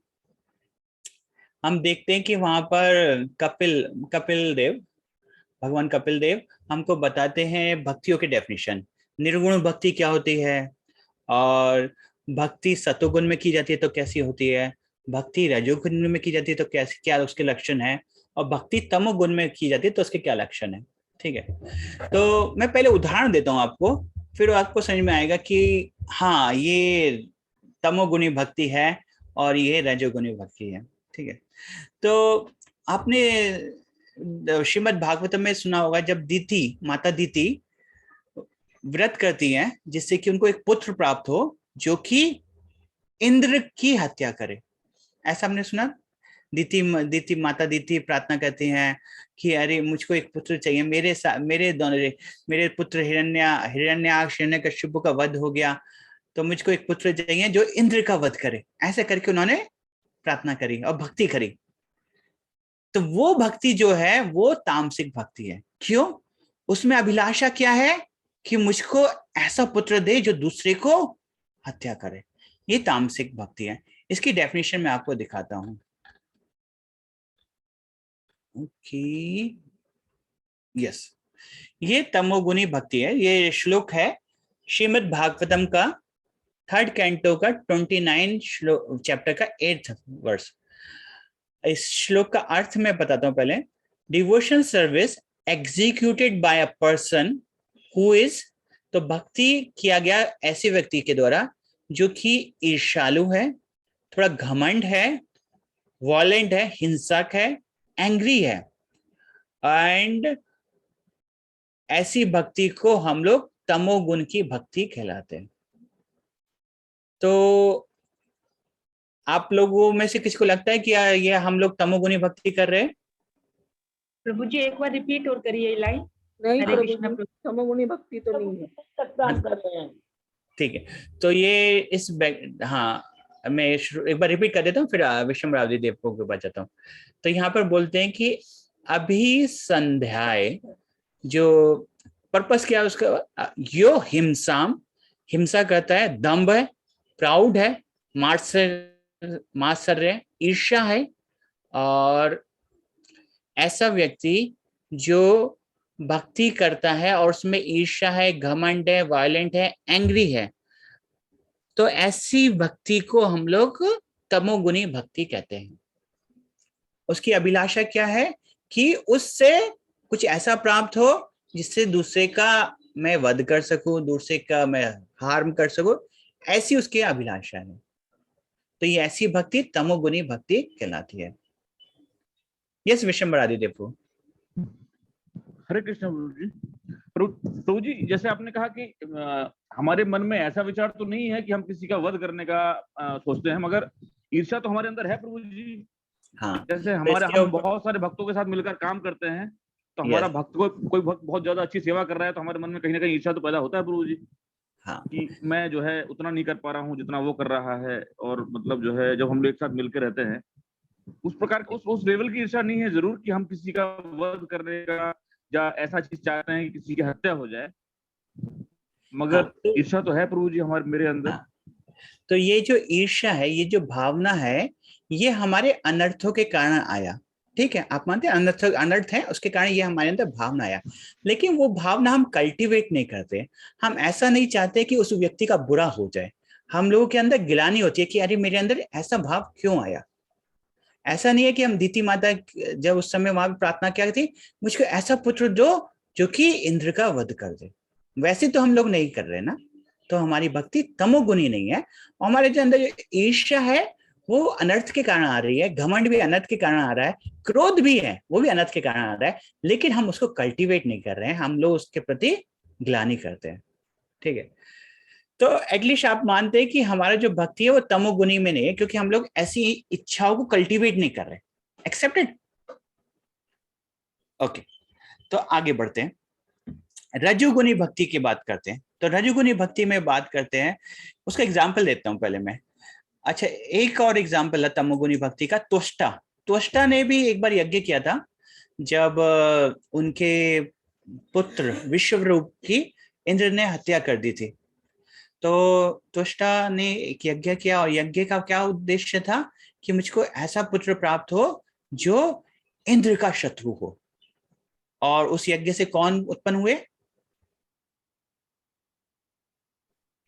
हम देखते हैं कि वहां पर कपिल देव, भगवान कपिल देव हमको बताते हैं भक्तियों के डेफिनेशन। निर्गुण भक्ति क्या होती है, और भक्ति सतोगुण में की जाती है तो कैसी होती है, भक्ति रजोगुण में की जाती है तो कैसे, क्या उसके लक्षण है, और भक्ति तमोगुण में की जाती है तो उसके क्या लक्षण है। ठीक है, तो मैं पहले उदाहरण देता हूं आपको, फिर आपको समझ में आएगा कि हाँ ये तमोगुणी भक्ति है और ये रजोगुणी भक्ति है। ठीक है, तो आपने श्रीमद् भागवतम में सुना होगा जब माता दीति व्रत करती हैं जिससे कि उनको एक पुत्र प्राप्त हो जो कि इंद्र की हत्या करे, ऐसा हमने सुना। माता दीति प्रार्थना करती हैं कि अरे मुझको एक पुत्र चाहिए, मेरे पुत्र हिरण्याक्ष हिरण्यकश्यप का वध हो गया, तो मुझको एक पुत्र चाहिए जो इंद्र का वध करे। ऐसे करके उन्होंने प्रार्थना करी और भक्ति करी। तो वो भक्ति जो है वो तामसिक भक्ति है। क्यों? उसमें अभिलाषा क्या है कि मुझको ऐसा पुत्र दे जो दूसरे को हत्या करे। ये तामसिक भक्ति है। इसकी डेफिनेशन मैं आपको दिखाता हूं। ओके, यस, ये तमोगुणी भक्ति है। ये श्लोक है श्रीमद् भागवतम का 3rd कैंटो का 29 चैप्टर का 8th वर्स। इस श्लोक का अर्थ मैं बताता हूं पहले। Devotion service executed by a person who is, तो भक्ति किया गया ऐसे व्यक्ति के द्वारा जो कि ईर्ष्यालु है, थोड़ा घमंड है, वॉलेंट है, हिंसक है, एंग्री है, एंड ऐसी भक्ति को हम लोग तमोगुण की भक्ति कहलाते हैं। तो आप लोगों में से किसको लगता है कि ये हम लोग तमोगुणी भक्ति कर रहे हैं? प्रभु जी एक बार रिपीट और करिए लाइन। नहीं हरे प्रभु कृष्ण जी, तमोगुणी भक्ति तो नहीं है। ठीक है, तो ये इस हाँ मैं एक बार रिपीट कर देता हूँ, फिर विश्वम्भरावधि देव को बचाता हूँ। तो यहाँ पर बोलते हैं कि अभिसंध्याय, जो पर्पस क्या है उसका, यो हिंसाम, हिंसा करता है, दंभ है, प्राउड है, मात्सर्य, ईर्ष्या है, और ऐसा व्यक्ति जो भक्ति करता है और उसमें ईर्ष्या है, घमंड है, वायलेंट है, एंग्री है, तो ऐसी भक्ति को हम लोग तमोगुणी भक्ति कहते हैं। उसकी अभिलाषा क्या है कि उससे कुछ ऐसा प्राप्त हो जिससे दूसरे का मैं वध कर सकूं, दूसरे का मैं हार्म कर सकूं, ऐसी उसकी अभिलाषा है। तो ये ऐसी भक्ति तमोगुणी भक्ति कहलाती है। यस विश्वम्भरादि देव। हरे कृष्ण प्रभु जी, जैसे आपने कहा कि हमारे मन में ऐसा विचार तो नहीं है कि हम किसी का वध करने का सोचते हैं, मगर ईर्ष्या तो हमारे अंदर है प्रभु जी। हाँ, जैसे हम बहुत सारे भक्तों के साथ मिलकर काम करते हैं, तो हमारा भक्त कोई भक्त बहुत ज्यादा अच्छी सेवा कर रहा है तो हमारे मन में कहीं ना कहीं ईर्ष्या तो पैदा होता है प्रभु जी। हाँ, कि मैं जो है उतना नहीं कर पा रहा हूँ जितना वो कर रहा है, और मतलब जो है जब हम लोग एक साथ मिलकर रहते हैं उस प्रकार उस लेवल की ईर्ष्या नहीं है जरूर कि हम किसी का वध करने का या ऐसा चीज चाहते हैं कि किसी की हत्या हो जाए, मगर ईर्ष्या तो है प्रभु जी हमारे मेरे अंदर। तो ये जो ईर्ष्या है, ये जो भावना है, ये हमारे अनर्थों के कारण आया। ठीक है, आप मानते हैं अनर्थ है, उसके कारण ये हमारे अंदर भावना आया, लेकिन वो भावना हम कल्टीवेट नहीं करते। हम ऐसा नहीं चाहते कि उस व्यक्ति का बुरा हो जाए। हम लोगों के अंदर गिलानी होती है कि अरे मेरे अंदर ऐसा भाव क्यों आया। ऐसा नहीं है कि हम दीति माता जब उस समय वहां प्रार्थना क्या थी, मुझको ऐसा पुत्र दो जो कि इंद्र का वध कर दे, वैसे तो हम लोग नहीं कर रहे ना। तो हमारी भक्ति तमोगुणी नहीं है। और हमारे जो अंदर जो ईर्ष्या है वो अनर्थ के कारण आ रही है, घमंड भी अनर्थ के कारण आ रहा है, क्रोध भी है वो भी अनर्थ के कारण आ रहा है, लेकिन हम उसको कल्टीवेट नहीं कर रहे हैं, हम लोग उसके प्रति ग्लानि करते हैं। ठीक है, तो एटलीस्ट आप मानते हैं कि हमारा जो भक्ति है वो तमोगुणी में नहीं है, क्योंकि हम लोग ऐसी इच्छाओं को कल्टीवेट नहीं कर रहे। एक्सेप्टेड? ओके, तो आगे बढ़ते हैं, रजोगुणी भक्ति की बात करते हैं। तो रजोगुणी भक्ति में बात करते हैं, उसका एग्जाम्पल देता हूं पहले मैं। अच्छा, एक और एग्जाम्पल है तमोगुणी भक्ति का, तुष्टा। त्वष्टा ने भी एक बार यज्ञ किया था, जब उनके पुत्र विश्वरूप की इंद्र ने हत्या कर दी थी। तो त्वष्टा ने एक यज्ञ किया, और यज्ञ का क्या उद्देश्य था कि मुझको ऐसा पुत्र प्राप्त हो जो इंद्र का शत्रु हो। और उस यज्ञ से कौन उत्पन्न हुए,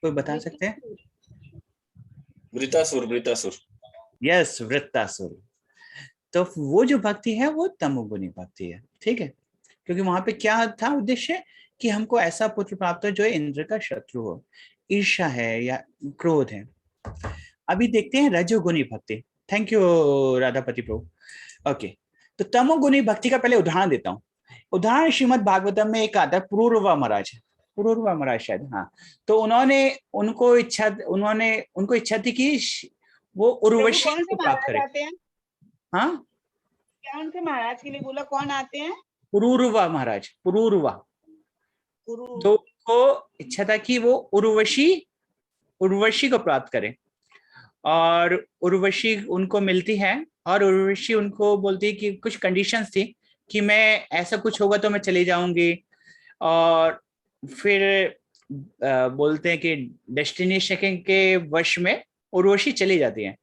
कोई बता सकते हैं? वृतासुर, वृतासुर। यस, वृत्तासुर। तो वो जो भक्ति है वो तमोगुणी भक्ति है, ठीक है, क्योंकि वहां पे क्या था उद्देश्य कि हमको ऐसा पुत्र प्राप्त हो जो इंद्र का शत्रु हो, ईर्ष्या है या क्रोध है। अभी देखते हैं रजोगुणी भक्ति। Thank you Radhapati Prabhu. Okay, तो तमोगुणी भक्ति का पहले उदाहरण देता हूँ। उदाहरण श्रीमद् भागवतम में एक आता है, पुरूरवा महाराज, पुरूरवा महाराज शायद, हाँ। तो उनको इच्छा थी कि वो उर्वशी को प्राप्त करे। हाँ, क्या उनके महाराज के लिए बोला, कौन आते हैं? पुरूरवा महाराज, पुरूरवा। तो उनको इच्छा था कि वो उर्वशी को प्राप्त करें, और उर्वशी उनको मिलती है, और उर्वशी उनको बोलती है कि कुछ कंडीशंस थी कि मैं ऐसा कुछ होगा तो मैं चली जाऊंगी। और फिर बोलते हैं कि डेस्टिनेशन के वश में उर्वशी चली जाती है।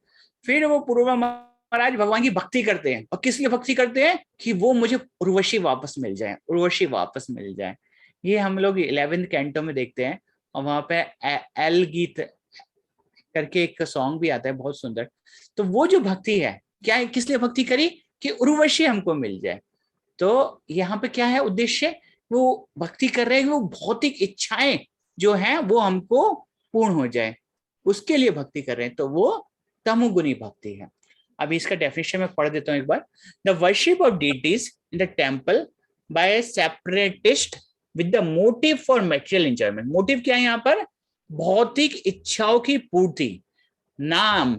फिर वो पुरूरवा महाराज भगवान की भक्ति करते हैं, और किस लिए भक्ति करते हैं कि वो मुझे उर्वशी वापस मिल जाए, उर्वशी वापस मिल जाए। ये हम लोग 11th कैंटो में देखते हैं, और वहां पे एल गीत करके एक सॉन्ग भी आता है, बहुत सुंदर। तो वो जो भक्ति है, क्या है, किस लिए भक्ति करी कि उर्वशी हमको मिल जाए। तो यहाँ पे क्या है उद्देश्य, वो भक्ति कर रहे हैं वो भौतिक इच्छाएं जो हैं वो हमको पूर्ण हो जाए, उसके लिए भक्ति कर रहे हैं। तो वो तमोगुणी भक्ति है। अभी इसका डेफिनेशन में पढ़ देता हूँ एक बार। The worship of deities in the temple by separatist with the motive for material enjoyment. Motive क्या है यहाँ पर, भौतिक इच्छाओं की पूर्ति, नाम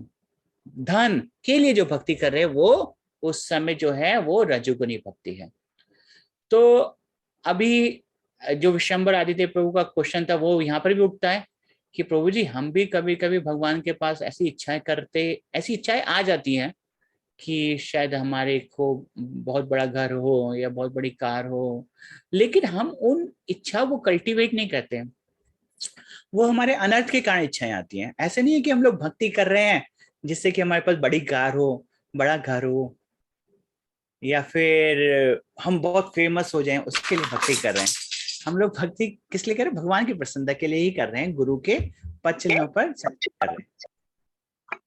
धन के लिए जो भक्ति कर रहे हैं वो उस समय जो है वो रजोगुणी भक्ति है। तो अभी जो विशंबर आदित्य प्रभु का क्वेश्चन था वो यहाँ पर भी उठता है कि प्रभु जी हम भी कभी कभी भगवान के पास ऐसी इच्छाएं आ जाती हैं कि शायद हमारे को बहुत बड़ा घर हो या बहुत बड़ी कार हो, लेकिन हम उन इच्छा को कल्टीवेट नहीं करते हैं, वो हमारे अनर्थ के कारण इच्छाएं आती हैं। ऐसे नहीं है कि हम लोग भक्ति कर रहे हैं जिससे कि हमारे पास बड़ी कार हो, बड़ा घर हो, या फिर हम बहुत फेमस हो जाएं, उसके लिए भक्ति कर रहे हैं। हम लोग भक्ति किस लिए कर रहे हैं, भगवान की प्रसन्नता के लिए ही कर रहे हैं, गुरु के पचलों पर कर रहे हैं।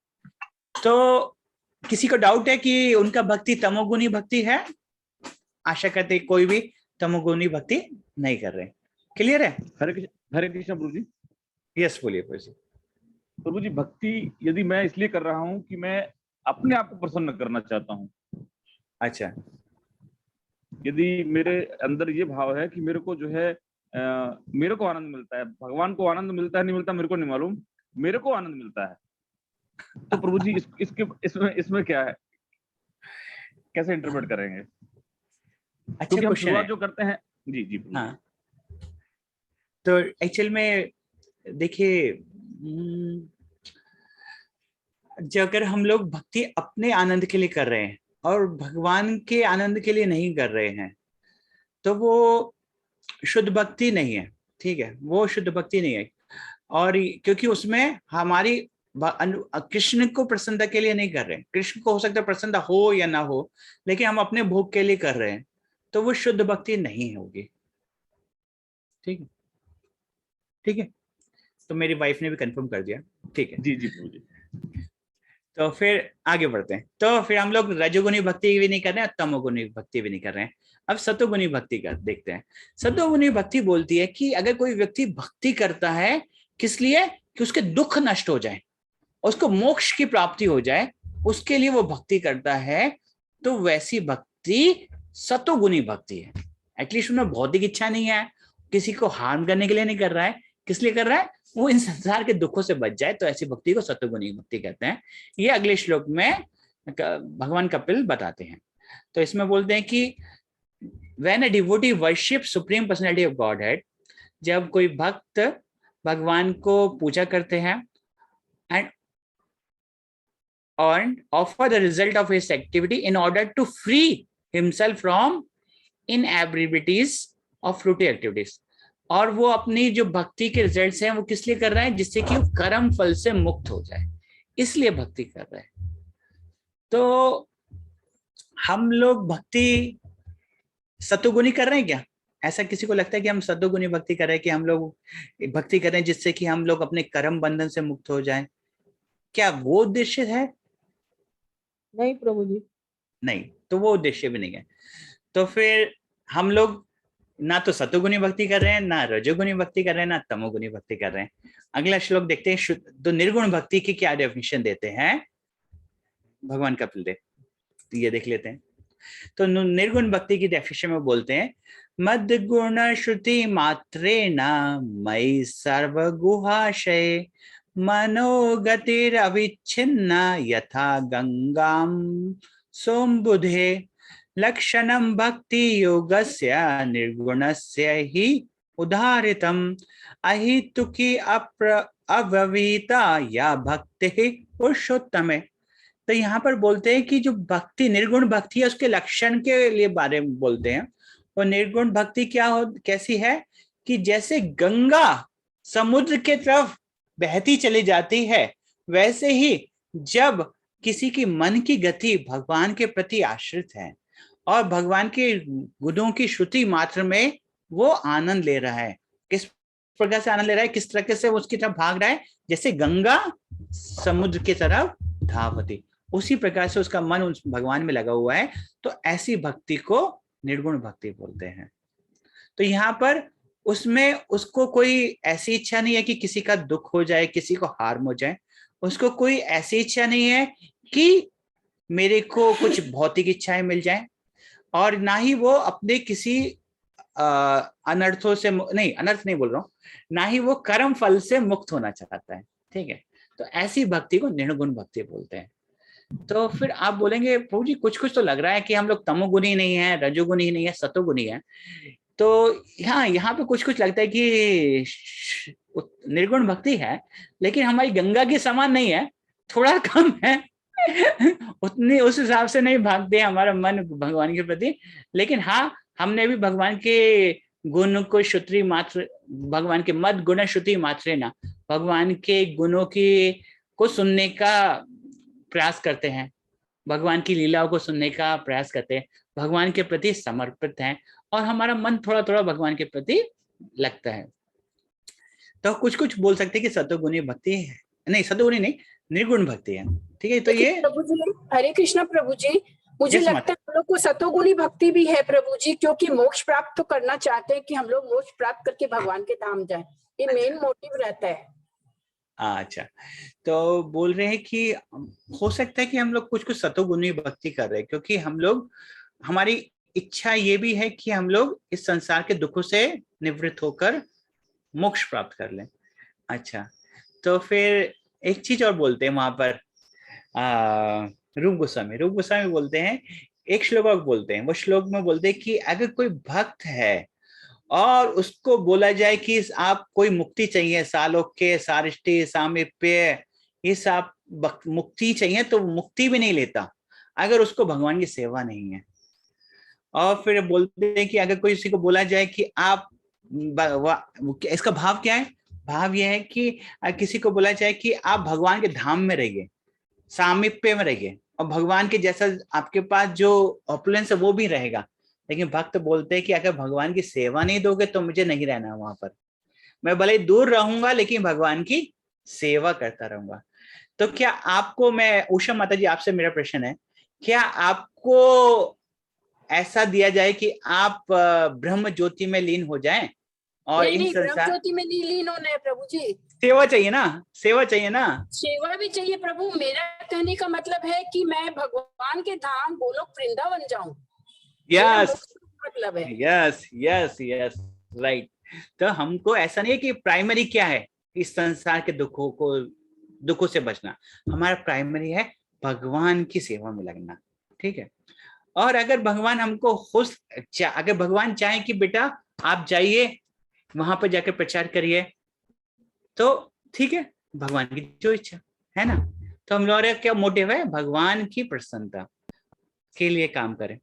तो किसी को डाउट है कि उनका भक्ति तमोगुणी भक्ति है? आशा करते कोई भी तमोगुणी भक्ति नहीं कर रहे। क्लियर है? हरे कृष्ण प्रभु जी। यस, बोलिए प्रभु जी। प्रभु जी, भक्ति यदि मैं इसलिए कर रहा हूँ कि मैं अपने आप को प्रसन्न करना चाहता हूँ। अच्छा, यदि मेरे अंदर ये भाव है कि मेरे को जो है मेरे को आनंद मिलता है, भगवान को आनंद मिलता है नहीं मिलता मेरे को नहीं मालूम, मेरे को आनंद मिलता है, तो प्रभु जी इसमें क्या है, कैसे इंटरप्रेट करेंगे? अच्छा, हम शुरुआत जो करते हैं जी जी। हाँ, तो एक्चुअल में देखिए, जो अगर हम लोग भक्ति अपने आनंद के लिए कर रहे हैं और भगवान के आनंद के लिए नहीं कर रहे हैं तो वो शुद्ध भक्ति नहीं है, ठीक है, वो शुद्ध भक्ति नहीं है। और क्योंकि उसमें हमारी कृष्ण को प्रसन्नता के लिए नहीं कर रहे हैं, कृष्ण को हो सकता है प्रसन्नता हो या ना हो, लेकिन हम अपने भोग के लिए कर रहे हैं, तो वो शुद्ध भक्ति नहीं होगी। ठीक है, ठीक है, तो मेरी वाइफ ने भी कंफर्म कर दिया। ठीक है जी जी। तो फिर आगे बढ़ते हैं। तो फिर हम लोग रजोगुणी भक्ति भी नहीं कर रहे हैं, तमोगुणी भक्ति भी नहीं कर रहे हैं। अब सतोगुणी भक्ति का देखते हैं। सतोगुणी भक्ति बोलती है कि अगर कोई व्यक्ति भक्ति करता है किस लिए, कि उसके दुख नष्ट हो जाए, उसको मोक्ष की प्राप्ति हो जाए, उसके लिए वो भक्ति करता है, तो वैसी भक्ति सतोगुणी भक्ति है। एटलीस्ट उन्हें भौतिक इच्छा नहीं है, किसी को हार्म करने के लिए नहीं कर रहा है, किस लिए कर रहा है, वो इन संसार के दुखों से बच जाए, तो ऐसी भक्ति को सतोगुणी भक्ति कहते हैं। ये अगले श्लोक में भगवान कपिल बताते हैं। तो इसमें बोलते हैं कि when a devotee worship supreme personality of Godhead, जब कोई भक्त भगवान को पूजा करते हैं and and offer the result of his activity in order to free himself from inabilities of fruity activities. और वो अपनी जो भक्ति के रिजल्ट्स हैं वो किस लिए कर रहा है, जिससे कि वो कर्म फल से मुक्त हो जाए, इसलिए भक्ति कर रहे हैं। तो हम लोग भक्ति सतोगुणी कर रहे हैं क्या? ऐसा किसी को लगता है कि हम सतोगुणी भक्ति कर रहे हैं, कि हम लोग भक्ति कर रहे हैं जिससे कि हम लोग अपने कर्म बंधन से मुक्त हो जाएं? क्या वो उद्देश्य है? नहीं प्रभु जी, नहीं, तो वो उद्देश्य भी नहीं है। तो फिर हम लोग ना तो सतोगुणी भक्ति कर रहे हैं, ना रजोगुणी भक्ति कर रहे हैं, ना तमोगुणी भक्ति कर रहे हैं। अगला श्लोक देखते हैं। तो निर्गुण भक्ति की क्या डेफिनेशन देते हैं भगवान कपिल देव, तो ये देख लेते हैं। तो निर्गुण भक्ति की डेफिनेशन में बोलते हैं, मद गुण श्रुति मात्रेण मयि सर्वगुहाशय मनोगतिरविच्छिन्न यथा गंगाम सोमबुधे लक्षणं भक्ति योगस्य निर्गुणस्य हि उदाहृतम् अहेतुकी अव्यवहिता या भक्ति पुरुषोत्तमे। तो यहाँ पर बोलते हैं कि जो भक्ति निर्गुण भक्ति है उसके लक्षण के लिए बारे में बोलते हैं। और निर्गुण भक्ति कैसी है कि जैसे गंगा समुद्र के तरफ बहती चली जाती है, वैसे ही जब किसी की मन की गति भगवान के प्रति आश्रित है और भगवान के गुणों की श्रुति मात्र में वो आनंद ले रहा है, किस प्रकार से आनंद ले रहा है, किस तरह से उसकी तरफ भाग रहा है, जैसे गंगा समुद्र की तरफ धावती, उसी प्रकार से उसका मन उस भगवान में लगा हुआ है। तो ऐसी भक्ति को निर्गुण भक्ति बोलते हैं। तो यहाँ पर उसमें उसको कोई ऐसी इच्छा नहीं है कि किसी का दुख हो जाए, किसी को हार्म हो जाए, उसको कोई ऐसी इच्छा नहीं है कि मेरे को कुछ भौतिक इच्छाएं मिल जाएं, और ना ही वो अपने किसी अनर्थों से नहीं, अनर्थ नहीं बोल रहा हूँ, ना ही वो कर्म फल से मुक्त होना चाहता है। ठीक है, तो ऐसी भक्ति को निर्गुण भक्ति बोलते हैं। तो फिर आप बोलेंगे प्रभु जी कुछ कुछ तो लग रहा है कि हम लोग तमोगुणी नहीं है, रजोगुणी नहीं है, सतोगुणी है। तो यहाँ पे कुछ कुछ लगता है कि निर्गुण भक्ति है, लेकिन हमारी गंगा के समान नहीं है, थोड़ा कम है उतनी उस हिसाब से नहीं भागते हमारा मन भगवान के प्रति। लेकिन हाँ, हमने भी भगवान के गुण को श्रुति मात्र, भगवान के मद गुण श्रुति मात्र ना, भगवान के गुणों की को सुनने का प्रयास करते हैं, भगवान की लीलाओं को सुनने का प्रयास करते हैं, भगवान के प्रति समर्पित हैं, और हमारा मन थोड़ा थोड़ा भगवान के प्रति लगता है। तो कुछ कुछ बोल सकते हैं कि सतोगुणी भक्ति है, नहीं सतोगुणी नहीं, निर्गुण भक्ति है। ठीक है, तो ये प्रभु जी, हरे कृष्णा प्रभु जी, मुझे लगता है हम लोग को सतोगुणी भक्ति भी है प्रभु जी, क्योंकि मोक्ष प्राप्त तो करना चाहते हैं कि हम लोग मोक्ष प्राप्त करके भगवान के धाम जाए, ये मेन मोटिव रहता है। अच्छा, तो बोल रहे हैं कि हो सकता है कि हम लोग कुछ कुछ सतोगुणी भक्ति कर रहे हैं, क्योंकि हम लोग, हमारी इच्छा ये भी है कि हम लोग इस संसार के दुखों से निवृत्त होकर मोक्ष प्राप्त कर लें। अच्छा, तो फिर एक चीज और बोलते हैं वहां पर, रूप गोस्वामी बोलते हैं, एक श्लोक और बोलते हैं, वो श्लोक में बोलते हैं कि अगर कोई भक्त है और उसको बोला जाए कि आप कोई मुक्ति चाहिए, सालोक्य, सारिष्टि, सामीप्य, ये सब मुक्ति चाहिए, तो मुक्ति भी नहीं लेता अगर उसको भगवान की सेवा नहीं है। और फिर बोलते हैं कि अगर कोई किसी को बोला जाए कि आप, इसका भाव क्या है? भाव यह है कि किसी को बोला जाए कि आप भगवान के धाम में रहिए, सामीप्य में रहिए, और भगवान के जैसा आपके पास जो ऑपुलेंस है वो भी रहेगा, लेकिन भक्त बोलते हैं कि अगर भगवान की सेवा नहीं दोगे तो मुझे नहीं रहना वहां पर, मैं भले दूर रहूंगा लेकिन भगवान की सेवा करता रहूंगा। तो क्या आपको, मैं उषा माता जी आपसे मेरा प्रश्न है, क्या आपको ऐसा दिया जाए कि आप ब्रह्म ज्योति में लीन हो जाएं और नहीं, ब्रह्म ज्योति में नहीं लीन होना है प्रभु जी, सेवा चाहिए ना, सेवा चाहिए ना, सेवा भी चाहिए प्रभु। मेरा कहने का मतलब है कि मैं भगवान के धाम गोलोक वृंदावन जाऊं। यस, मतलब है यस यस यस, राइट। तो हमको ऐसा नहीं है कि प्राइमरी क्या है इस संसार के दुखों से बचना, हमारा प्राइमरी है भगवान की सेवा में लगना। ठीक है, और अगर भगवान हमको अगर भगवान चाहे कि बेटा आप जाइए वहां पर जाकर प्रचार करिए, तो ठीक है, भगवान की जो इच्छा है ना, तो हम लोगों का क्या मोटिव है? भगवान की प्रसन्नता के लिए काम करें।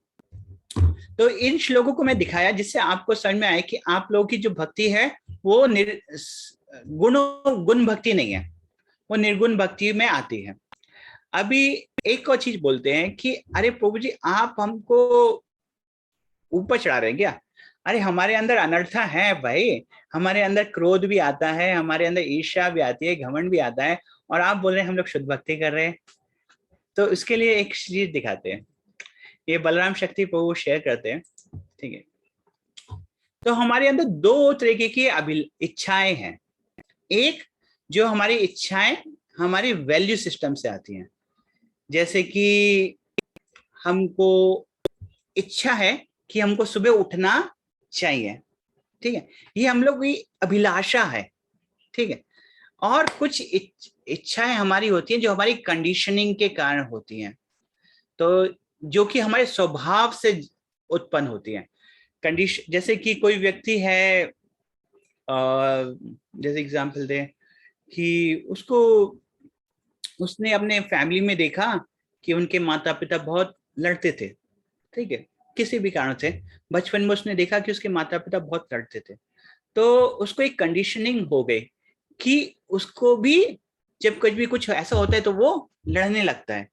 तो इन श्लोकों को मैं दिखाया जिससे आपको समझ में आए कि आप लोगों की जो भक्ति है वो गुण भक्ति नहीं है, वो निर्गुण भक्ति में आती है। अभी एक और चीज बोलते हैं कि अरे प्रभु जी आप हमको ऊपर चढ़ा रहे हैं क्या? अरे हमारे अंदर अनर्था है भाई, हमारे अंदर क्रोध भी आता है, हमारे अंदर ईर्ष्या भी आती है, घमंड भी आता है, और आप बोल रहे हैं हम लोग शुद्ध भक्ति कर रहे हैं। तो इसके लिए एक चीज दिखाते हैं, ये बलराम शक्ति प्रभु शेयर करते हैं, ठीक है। तो हमारे अंदर दो तरीके की इच्छाएं हैं। एक जो हमारी इच्छाएं हमारी वैल्यू सिस्टम से आती हैं, जैसे कि हमको इच्छा है कि हमको सुबह उठना चाहिए, ठीक है, ये हम लोग की अभिलाषा है, ठीक है। और कुछ इच्छाएं हमारी होती हैं जो हमारी कंडीशनिंग के कारण होती हैं, तो जो कि हमारे स्वभाव से उत्पन्न होती हैं। कंडीशन जैसे कि कोई व्यक्ति है, जैसे एग्जांपल दे कि उसने अपने फैमिली में देखा कि उनके माता पिता बहुत लड़ते थे, ठीक है, किसी भी कारण से बचपन में उसने देखा कि उसके माता पिता बहुत लड़ते थे, तो उसको एक कंडीशनिंग हो गई कि उसको भी जब कुछ ऐसा होता है तो वो लड़ने लगता है,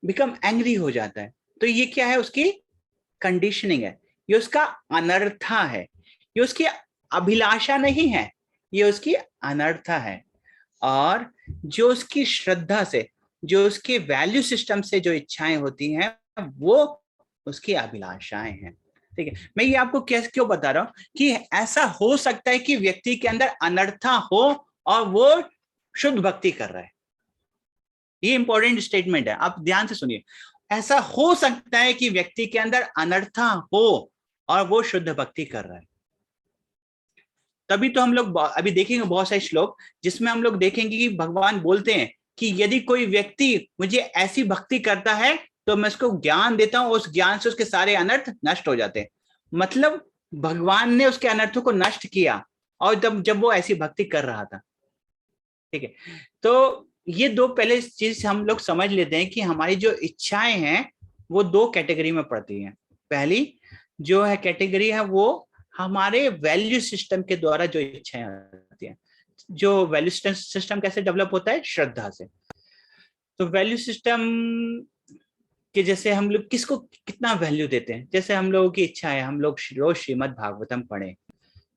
बिकम एंग्री हो जाता है। तो ये क्या है? उसकी कंडीशनिंग है, ये उसका अनर्था है, ये उसकी अभिलाषा नहीं है, ये उसकी अनर्था है। और जो उसकी श्रद्धा से, जो उसके वैल्यू सिस्टम से जो इच्छाएं होती हैं वो उसकी अभिलाषाएं हैं, ठीक है। मैं ये आपको क्यों बता रहा हूं कि ऐसा हो सकता है कि व्यक्ति के अंदर अनर्था हो और वो शुद्ध भक्ति कर रहा है। ये इंपॉर्टेंट स्टेटमेंट है, आप ध्यान से सुनिए। ऐसा हो सकता है कि व्यक्ति के अंदर अनर्था हो और वो शुद्ध भक्ति कर रहा है। तभी तो हम लोग अभी देखेंगे बहुत सारे श्लोक जिसमें हम लोग देखेंगे कि भगवान बोलते हैं कि यदि कोई व्यक्ति मुझे ऐसी भक्ति करता है तो मैं उसको ज्ञान देता हूं, उस ज्ञान से उसके सारे अनर्थ नष्ट हो जाते हैं। मतलब भगवान ने उसके अनर्थों को नष्ट किया और जब वो ऐसी भक्ति कर रहा था, ठीक है। तो ये दो पहले चीज हम लोग समझ लेते हैं कि हमारी जो इच्छाएं हैं वो दो कैटेगरी में पड़ती हैं। पहली जो है कैटेगरी है वो हमारे वैल्यू सिस्टम के द्वारा जो इच्छाएं आती हैं। जो वैल्यू सिस्टम कैसे डेवलप होता है? श्रद्धा से। तो वैल्यू सिस्टम कि जैसे हम लोग किसको कितना वैल्यू देते हैं। जैसे हम लोगों की इच्छा है हम लोग रोज श्रीमद् भागवतम पढ़ें,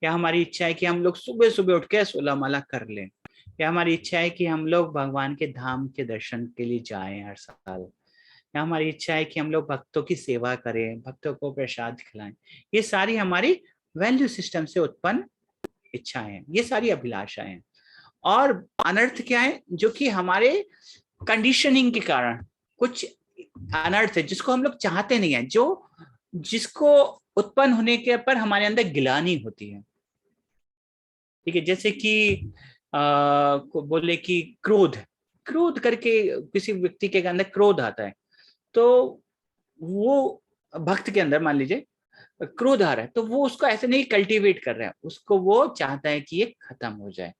या हमारी इच्छा है कि हम लोग सुबह सुबह उठ के 16 माला कर लें, या हमारी इच्छा है कि हम लोग भगवान के धाम के दर्शन के लिए जाएं हर साल, या हमारी इच्छा है कि हम लोग भक्तों की सेवा करें, भक्तों को प्रसाद खिलाएं। ये सारी हमारी वैल्यू सिस्टम से उत्पन्न इच्छाएं हैं, ये सारी अभिलाषाएं हैं। और अनर्थ क्या है? जो कि हमारे कंडीशनिंग के कारण कुछ अनर्थ है जिसको हम लोग चाहते नहीं है, जो जिसको उत्पन्न होने के पर हमारे अंदर गिलानी होती है, ठीक है। जैसे कि बोले कि क्रोध करके किसी व्यक्ति के अंदर क्रोध आता है, तो वो भक्त के अंदर मान लीजिए क्रोध आ रहा है, तो वो उसको ऐसे नहीं कल्टीवेट कर रहा है, उसको वो चाहता है कि ये खत्म हो जाए।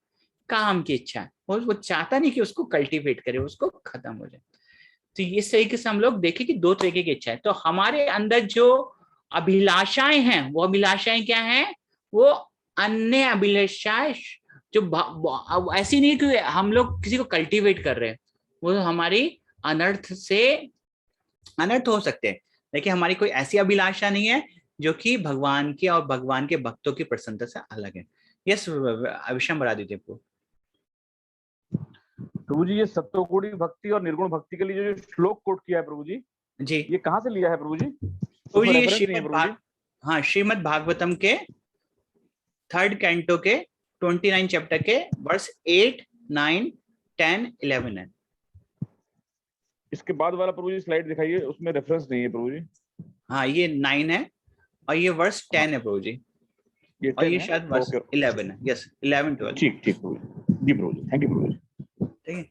काम की इच्छा है, वो चाहता नहीं कि उसको कल्टीवेट करे, उसको खत्म हो जाए। तो इस तरीके से हम लोग देखें कि दो तरीके की इच्छा है। तो हमारे अंदर जो अभिलाषाएं हैं वो अभिलाषाएं क्या हैं? वो अन्य अभिलाषाएं जो ऐसी नहीं कि हम लोग किसी को कल्टीवेट कर रहे हैं, वो हमारी अनर्थ हो सकते हैं, लेकिन हमारी कोई ऐसी अभिलाषा नहीं है जो कि भगवान की और भगवान के भक्तों की प्रसन्नता से अलग है। यस अविशम बढ़ा दीजिए आपको। प्रभु जी ये सत्वगुणी भक्ति और निर्गुण भक्ति के लिए जो श्लोक कोट किया है प्रभु जी, ये कहाँ से लिया है प्रभु जी? प्रभु जी श्रीमद् भागवतम के 3rd कैंटो के 29 चैप्टर के वर्स 8, 9, 10, 11 है। इसके बाद वाला प्रभु जी स्लाइड दिखाइए, उसमें रेफरेंस नहीं है प्रभु जी। हाँ ये 9 है और ये वर्स 10 है प्रभु जी, और ये शायद वर्स 11 है। यस 11, 12। ठीक प्रभु जी, प्रभु जी थैंक यू प्रभु जी। ठीक है,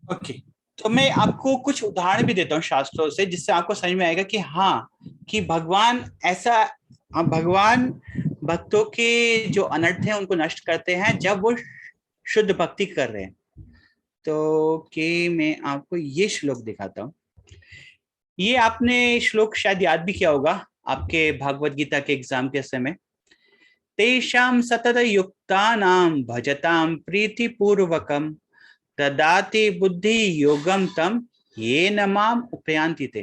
ओके। तो मैं आपको कुछ उदाहरण भी देता हूँ शास्त्रों से, जिससे आपको समझ में आएगा कि हाँ कि भगवान भक्तों के जो अनर्थ हैं उनको नष्ट करते हैं जब वो शुद्ध भक्ति कर रहे हैं। तो कि मैं आपको ये श्लोक दिखाता हूँ। ये आपने श्लोक शायद याद भी किया होगा आपके भागवत गीता के एग्जाम के समय। तेषां सतत युक्तानां भजतां प्रीति पूर्वकम ददाति बुद्धि योगम तम येन माम उपयान्ति ते।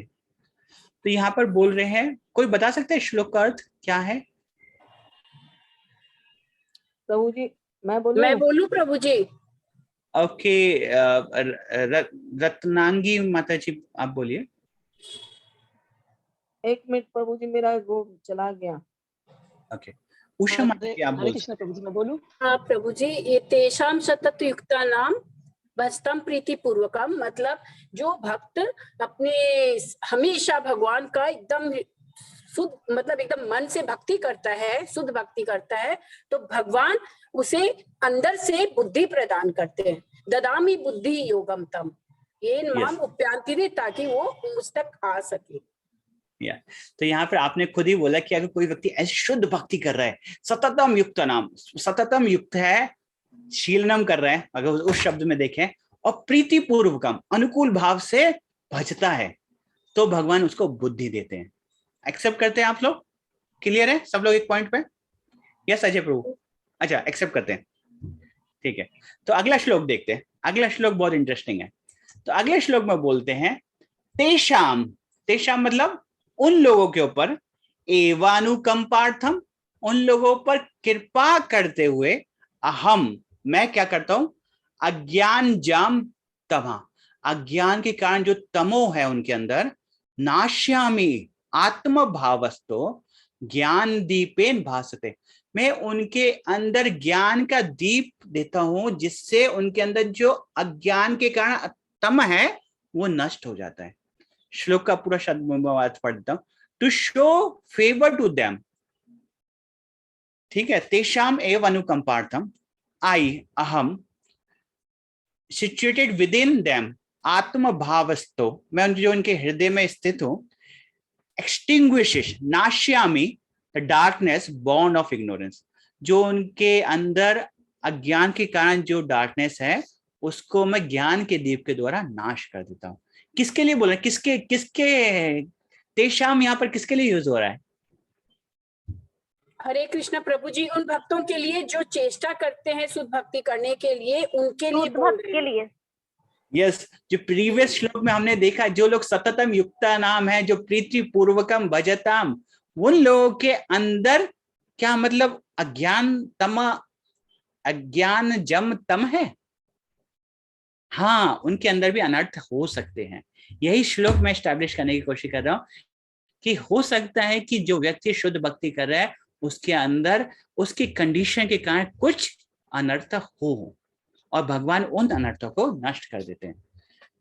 तो यहाँ पर बोल रहे हैं, कोई बता सकते हैं श्लोक का अर्थ क्या है? प्रभु जी मैं बोलूं प्रभु जी। ओके, रत्नांगी माता जी आप बोलिए। एक मिनट प्रभु जी, मेरा वो चला गया। ओके, उषा माता जी आप हरे कृष्ण प्रभु जी, मैं बोलूं? हाँ प्रभु जी, ये तेषां सतत युक्तानां भजतां प्रीति पूर्वकम, मतलब जो भक्त अपने हमेशा भगवान का एकदम शुद्ध, मतलब एकदम मन से भक्ति करता है, शुद्ध भक्ति करता है, तो भगवान उसे अंदर से बुद्धि प्रदान करते हैं। ददामि बुद्धि योगम तम येन माम उपयान्ति ते, ताकि वो मुझ तक आ सके। तो यहाँ पर आपने खुद ही बोला कि अगर कोई व्यक्ति ऐसी शुद्ध भक्ति कर रहा है, सततम युक्त नाम, सततम युक्त है, शीलनम कर रहा है अगर उस शब्द में देखें, और प्रीति पूर्वकम अनुकूल भाव से भजता है, तो भगवान उसको बुद्धि देते हैं। एक्सेप्ट करते हैं आप लोग? क्लियर है सब लोग एक पॉइंट पे? यस अजय प्रभु? अच्छा, एक्सेप्ट करते हैं, ठीक है। तो अगला श्लोक देखते हैं। अगला श्लोक बहुत इंटरेस्टिंग है। तो अगले श्लोक में बोलते हैं तेषाम, तेषाम मतलब उन लोगों के ऊपर, एवानुकंपार्थम, उन लोगों पर कृपा करते हुए, अहम मैं क्या करता हूं, अज्ञान जाम तमा, अज्ञान के कारण जो तमो है उनके अंदर, नाश्यामी आत्म भावस्तो ज्ञान दीपेन भासते, मैं उनके अंदर ज्ञान का दीप देता हूं, जिससे उनके अंदर जो अज्ञान के कारण तम है वो नष्ट हो जाता है। श्लोक का पूरा शब्द अर्थ पढ़ देता हूं। To show favour to them, ठीक है, तेषाम एव अनुकंपार्थम, आई अहम सिचुएटेड विद इन देम आत्म भावस्तो, मैं जो उनके हृदय में स्थित हूं, एक्सटिंग्विशेस नाश्यामी the darkness born of ignorance, जो उनके अंदर अज्ञान के कारण जो डार्कनेस है उसको मैं ज्ञान के दीप के द्वारा नाश कर देता हूं। किसके लिए बोल रहे हैं? किसके किसके तेषाम यहाँ पर किसके लिए यूज हो रहा है? हरे कृष्ण प्रभु जी, उन भक्तों के लिए जो चेष्टा करते हैं शुद्ध भक्ति करने के लिए, उनके लिए बोल रहे हैं। यस, जो प्रीवियस श्लोक में हमने देखा, जो लोग सततम युक्ता नाम है, जो प्रीति पूर्वकम भजताम, उन लोगों के अंदर क्या मतलब अज्ञान तम, अज्ञान जम तम है। हाँ, उनके अंदर भी अनर्थ हो सकते हैं। यही श्लोक मैं एस्टैब्लिश करने की कोशिश कर रहा हूं कि हो सकता है कि जो व्यक्ति शुद्ध भक्ति कर रहा है उसके अंदर उसकी कंडीशन के कारण कुछ अनर्थ हो, और भगवान उन अनर्थों को नष्ट कर देते हैं।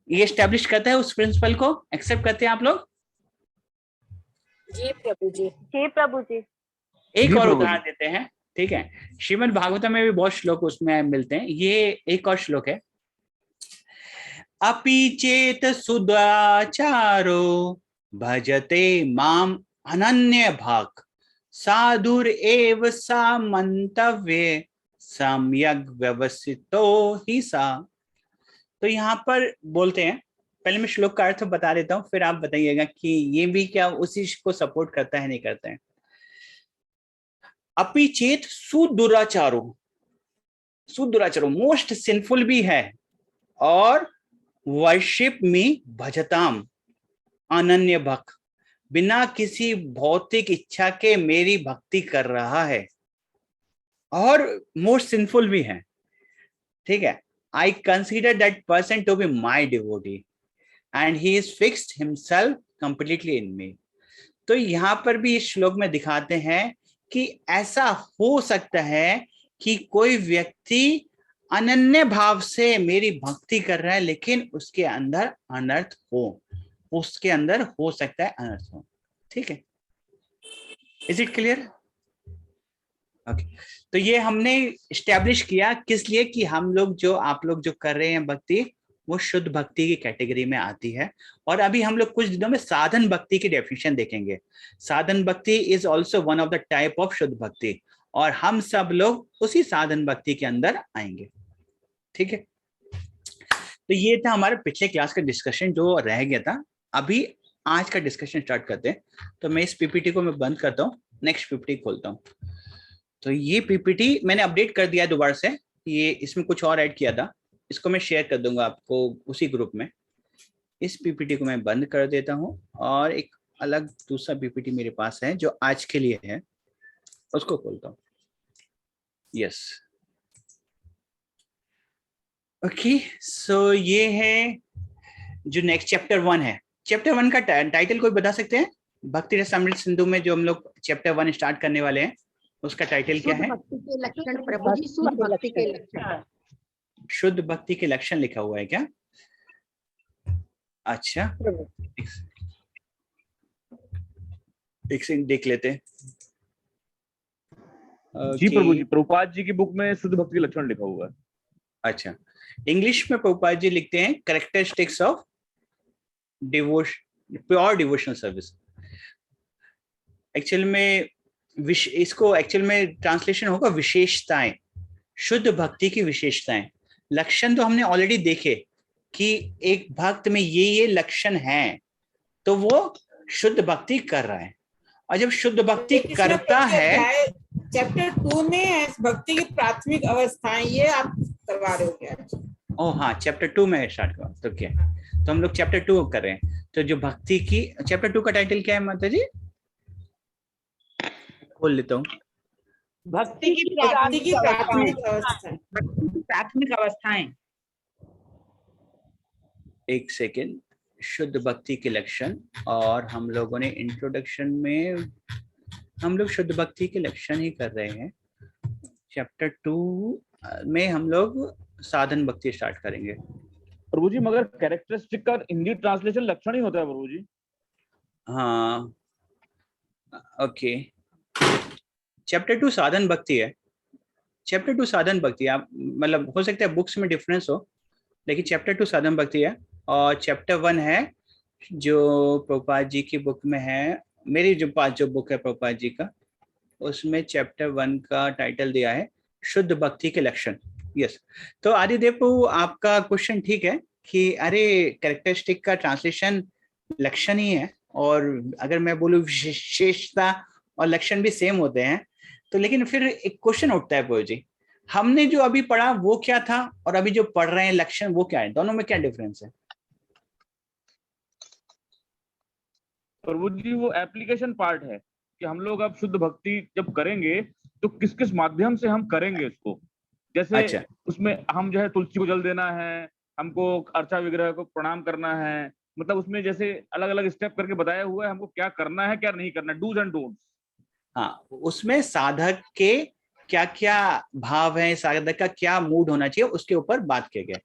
ये एस्टैब्लिश करता है उस प्रिंसिपल को। एक्सेप्ट करते हैं आप लोग? जी प्रभु जी। जी प्रभु जी। एक और उदाहरण देते हैं, ठीक है। श्रीमद् भागवतम में भी बहुत श्लोक उसमें मिलते हैं। ये एक और श्लोक है। अपि चेत सुदाचारो भजते माम अनन्य भाग साधुर एव सा मंतव्य सम्यक व्यवस्थितो ही सा। तो यहाँ पर बोलते हैं, पहले मैं श्लोक का अर्थ बता देता हूँ, फिर आप बताइएगा कि ये भी क्या उसी को सपोर्ट करता है नहीं करता है। अपि चेत सुदुराचारो, सुदुराचारो मोस्ट सिंफुल भी है, और वर्शिप में भजताम अनन्य भक्त, बिना किसी भौतिक इच्छा के मेरी भक्ति कर रहा है, और मोस्ट सिंफुल भी है, ठीक है। I consider that person to be my devotee and he is fixed himself completely in me. तो यहाँ पर भी इस श्लोक में दिखाते हैं कि ऐसा हो सकता है कि कोई व्यक्ति अनन्य भाव से मेरी भक्ति कर रहा है, लेकिन उसके अंदर अनर्थ हो, उसके अंदर हो सकता है अनर्थ हो, ठीक है। Is it clear? ओके, तो ये हमने इस्टेब्लिश किया किस लिए, कि हम लोग जो आप लोग जो कर रहे हैं भक्ति, वो शुद्ध भक्ति की कैटेगरी में आती है। और अभी हम लोग कुछ दिनों में साधन भक्ति की डेफिनेशन देखेंगे। साधन भक्ति is also one of the type of शुद्ध भक्ति, और हम सब लोग उसी साधन भक्ति के अंदर आएंगे, ठीक है। तो ये था हमारे पिछले क्लास का डिस्कशन जो रह गया था। अभी आज का डिस्कशन स्टार्ट करते हैं। तो मैं इस पीपीटी को मैं बंद करता हूँ, नेक्स्ट पीपीटी खोलता हूँ। तो ये पीपीटी मैंने अपडेट कर दिया दोबारा से, ये इसमें कुछ और ऐड किया था, इसको मैं शेयर कर दूंगा आपको उसी ग्रुप में। इस पीपीटी को मैं बंद कर देता हूँ और एक अलग दूसरा पीपीटी मेरे पास है जो आज के लिए है, उसको खोलता हूँ। Yes, okay. सो ये है जो नेक्स्ट चैप्टर 1 है। चैप्टर 1 का टाइटल कोई बता सकते हैं? भक्ति रसामृत सिंधु में जो हम लोग चैप्टर 1 स्टार्ट करने वाले हैं उसका टाइटल क्या है? भक्ति के लक्षण प्रभु जी, शुद्ध भक्ति के लक्षण। शुद्ध भक्ति के लक्षण लिखा हुआ है क्या? अच्छा, एक सेकंड देख लेते हैं। जी प्रभु जी, प्रभुपाद जी की बुक में शुद्ध भक्ति के लक्षण लिखा हुआ है। अच्छा, इंग्लिश में प्रभुपाद जी लिखते हैं characteristics of pure devotional service. Actual में इसको एक्चुअल में ट्रांसलेशन होगा विशेषताएं, शुद्ध भक्ति की विशेषताएं। लक्षण तो हमने ऑलरेडी देखे कि एक भक्त में ये लक्षण हैं, तो वो शुद्ध भक्ति कर रहा है। और जब शुद्ध भक्ति करता है, चैप्टर 2 में भक्ति की प्राथमिक अवस्थाएं ये आप करवा रहे हो क्या? ओ हाँ, चैप्टर 2 में स्टार्ट करो तो क्या, तो हम लोग चैप्टर 2 कर रहे हैं। तो जो भक्ति की चैप्टर 2 का टाइटल क्या है माता जी? खोल लेता हूँ। भक्ति की प्राप्ति की प्राथमिक अवस्थाएं। प्राथमिक अवस्थाएं। एक सेकेंड, शुद्ध भक्ति के लक्षण। और हम लोगों ने इंट्रोडक्शन में हम लोग शुद्ध भक्ति के लक्षण ही कर रहे हैं। चैप्टर 2 में हम लोग साधन भक्ति स्टार्ट करेंगे। प्रभु जी, मगर कैरेक्टरिस्टिक का हिंदी ट्रांसलेशन लक्षण ही होता है प्रभु जी। हाँ, ओके। चैप्टर 2 साधन भक्ति है। चैप्टर 2 साधन भक्ति, आप मतलब हो सकता है बुक्स में डिफरेंस हो, लेकिन चैप्टर 2 साधन भक्ति है। और चैप्टर 1 है जो प्रभुपाद जी की बुक में है, मेरी जो पास जो बुक है प्रभुपाद जी का, उसमें चैप्टर 1 का टाइटल दिया है शुद्ध भक्ति के लक्षण। यस, तो आदिदेव आपका क्वेश्चन ठीक है कि अरे कैरेक्टरिस्टिक का ट्रांसलेशन लक्षण ही है, और अगर मैं बोलूँ विशेषता और लक्षण भी सेम होते हैं, तो लेकिन फिर एक क्वेश्चन उठता है प्रभु जी, हमने जो अभी पढ़ा वो क्या था और अभी जो पढ़ रहे हैं लक्षण वो क्या है, दोनों में क्या डिफरेंस है? प्रभु जी, वो एप्लीकेशन पार्ट है कि हम लोग अब शुद्ध भक्ति जब करेंगे तो किस किस माध्यम से हम करेंगे इसको। जैसे अच्छा। उसमें हम जो है तुलसी को जल देना है, हमको अर्चा विग्रह को प्रणाम करना है, मतलब उसमें जैसे अलग अलग स्टेप करके बताया हुआ है हमको क्या करना है क्या नहीं करना, डूज एंड डोंट्स। हाँ, उसमें साधक के क्या क्या भाव है, साधक का क्या मूड होना चाहिए, उसके ऊपर बात किया गया।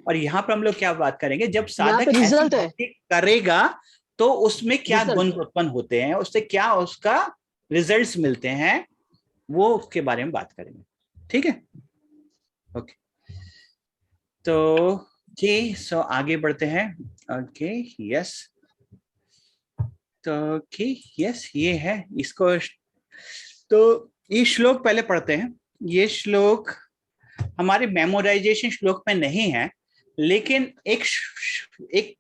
और यहाँ पर हम लोग क्या बात करेंगे, जब साधक ऐसी भक्ति करेगा तो उसमें क्या गुण उत्पन्न होते हैं, उससे क्या उसका रिजल्ट्स मिलते हैं, वो उसके बारे में बात करेंगे। ठीक है, ओके। तो ओके, सो आगे बढ़ते हैं। ओके, यस, तो ओके, यस, ये है इसको। तो ये श्लोक पहले पढ़ते हैं। ये श्लोक हमारे मेमोराइजेशन श्लोक में नहीं है, लेकिन एक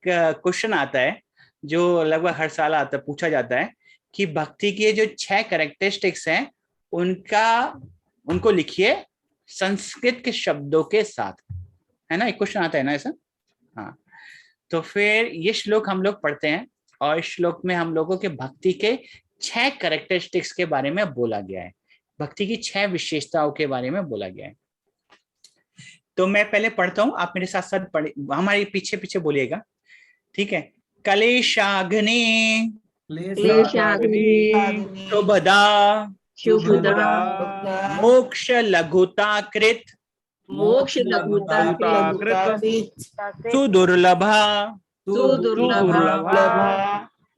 क्वेश्चन आता है जो लगभग हर साल आता, पूछा जाता है कि भक्ति के जो 6 कैरेक्टरिस्टिक्स हैं उनको लिखिए संस्कृत के शब्दों के साथ, है ना? एक क्वेश्चन आता है ना ऐसा। हाँ, तो फिर ये श्लोक हम लोग पढ़ते हैं और इस श्लोक में हम लोगों के भक्ति के 6 कैरेक्टरिस्टिक्स के बारे में बोला गया है, भक्ति की 6 विशेषताओं के बारे में बोला गया है। तो मैं पहले पढ़ता हूं, आप मेरे साथ साथ पढ़े, हमारे पीछे पीछे बोलिएगा, ठीक है? कलेशाग्नि शुभदा मोक्ष लघुताकृत सुदुर्लभा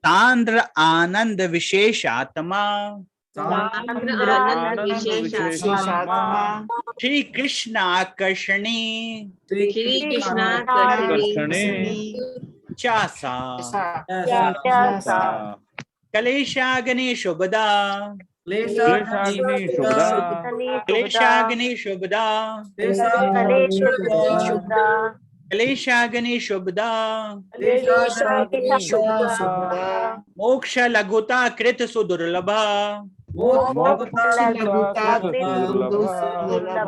तांद्र आनंद विशेषात्मा श्री कृष्ण आकर्षणी चासा कलेशाग्नि शुभदा क्लेशाग्नि शुभदा क्लेशाग्नि शुभदा मोक्ष लघुता कृत सुदुर्लभा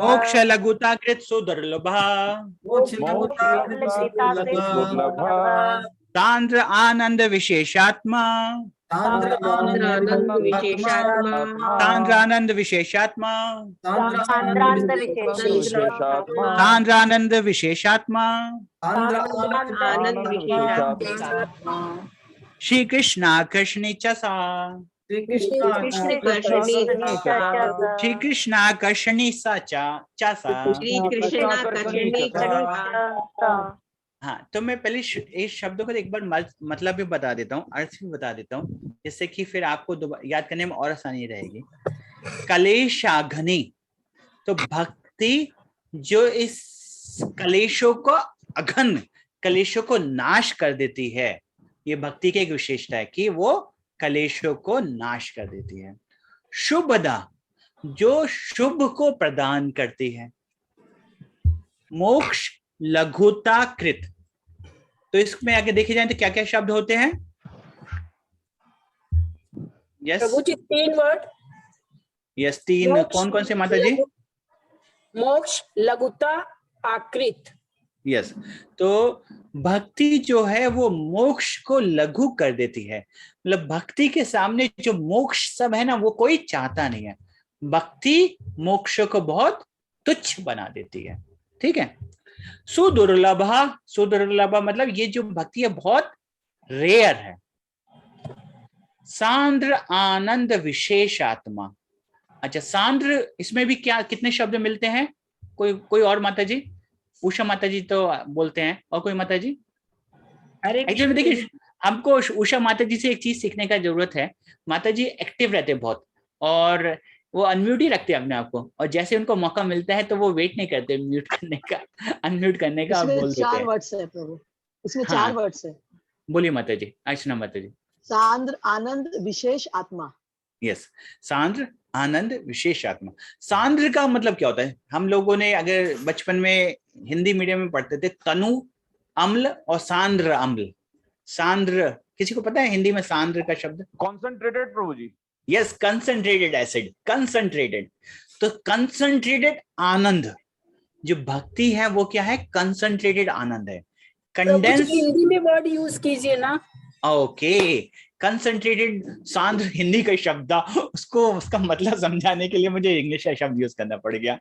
मोक्ष लघुता कृत सुदुर्लभा सांद्र आनंद विशेषात्मा सांद्र आनंद विशेषात्मा सांद्रानंद विशेषात्मा श्री कृष्णाकर्षणी च सा श्री कृष्णाकर्षणी सा चा सा। हाँ, तो मैं पहले इस शब्दों को एक बार मतलब भी बता देता हूँ, अर्थ भी बता देता हूँ, जिससे कि फिर आपको याद करने में और आसानी रहेगी। कलेशाघ्नि, तो भक्ति जो इस कलेशों को अघन, कलेशों को नाश कर देती है, ये भक्ति की एक विशेषता है कि वो कलेशों को नाश कर देती है। शुभदा, जो शुभ को प्रदान करती है। मोक्ष लघुता कृत, तो इसमें आगे देखे जाए तो क्या क्या शब्द होते हैं? यस प्रभु जी 3 वर्ड। यस 3, कौन कौन से माता जी? मोक्ष लघुता आकृत। यस, तो भक्ति जो है वो मोक्ष को लघु कर देती है। मतलब भक्ति के सामने जो मोक्ष सब है ना, वो कोई चाहता नहीं है। भक्ति मोक्ष को बहुत तुच्छ बना देती है। ठीक है। सुदुर्लभा, सुदुर्लभा मतलब ये जो भक्ति है बहुत रेयर है। सांद्र आनंद विशेषात्मा, अच्छा सांद्र, इसमें भी क्या कितने शब्द मिलते हैं? कोई और माता जी? उषा माता जी तो बोलते हैं, और कोई माता जी? एक्चुअली देखिए, हमको उषा माता जी से एक चीज सीखने का जरूरत है। माता जी एक्टिव रहते हैं बहुत, और वो अनम्यूट ही रखते हैं अपने आप को, और जैसे उनको मौका मिलता है तो वो वेट नहीं करते म्यूट करने का, अनम्यूट करने का, बोल देते हैं। 4 वर्ड्स है प्रभु, इसमें 4 वर्ड्स है। बोलिए माता जी, अर्चना माता जी। सांद्र आनंद विशेष आत्मा। यस, सांद्र आनंद विशेष आत्मा। सांद्र का मतलब क्या होता है? हम लोगों ने अगर बचपन में हिंदी मीडियम में पढ़ते थे, तनु अम्ल और सांद्र अम्ल। सांद्र, किसी को पता है हिंदी में सांद्र का शब्द? कॉन्सेंट्रेटेड प्रभु जी। Yes, concentrated acid, concentrated. तो कंसंट्रेटेड आनंद, जो भक्ति है वो क्या है? कंसंट्रेटेड आनंद है। कंडेंस, हिंदी में वर्ड यूज कीजिए ना। ओके, कंसंट्रेटेड सांद्र हिंदी का शब्द, उसको उसका मतलब समझाने के लिए मुझे इंग्लिश का शब्द यूज करना पड़ गया।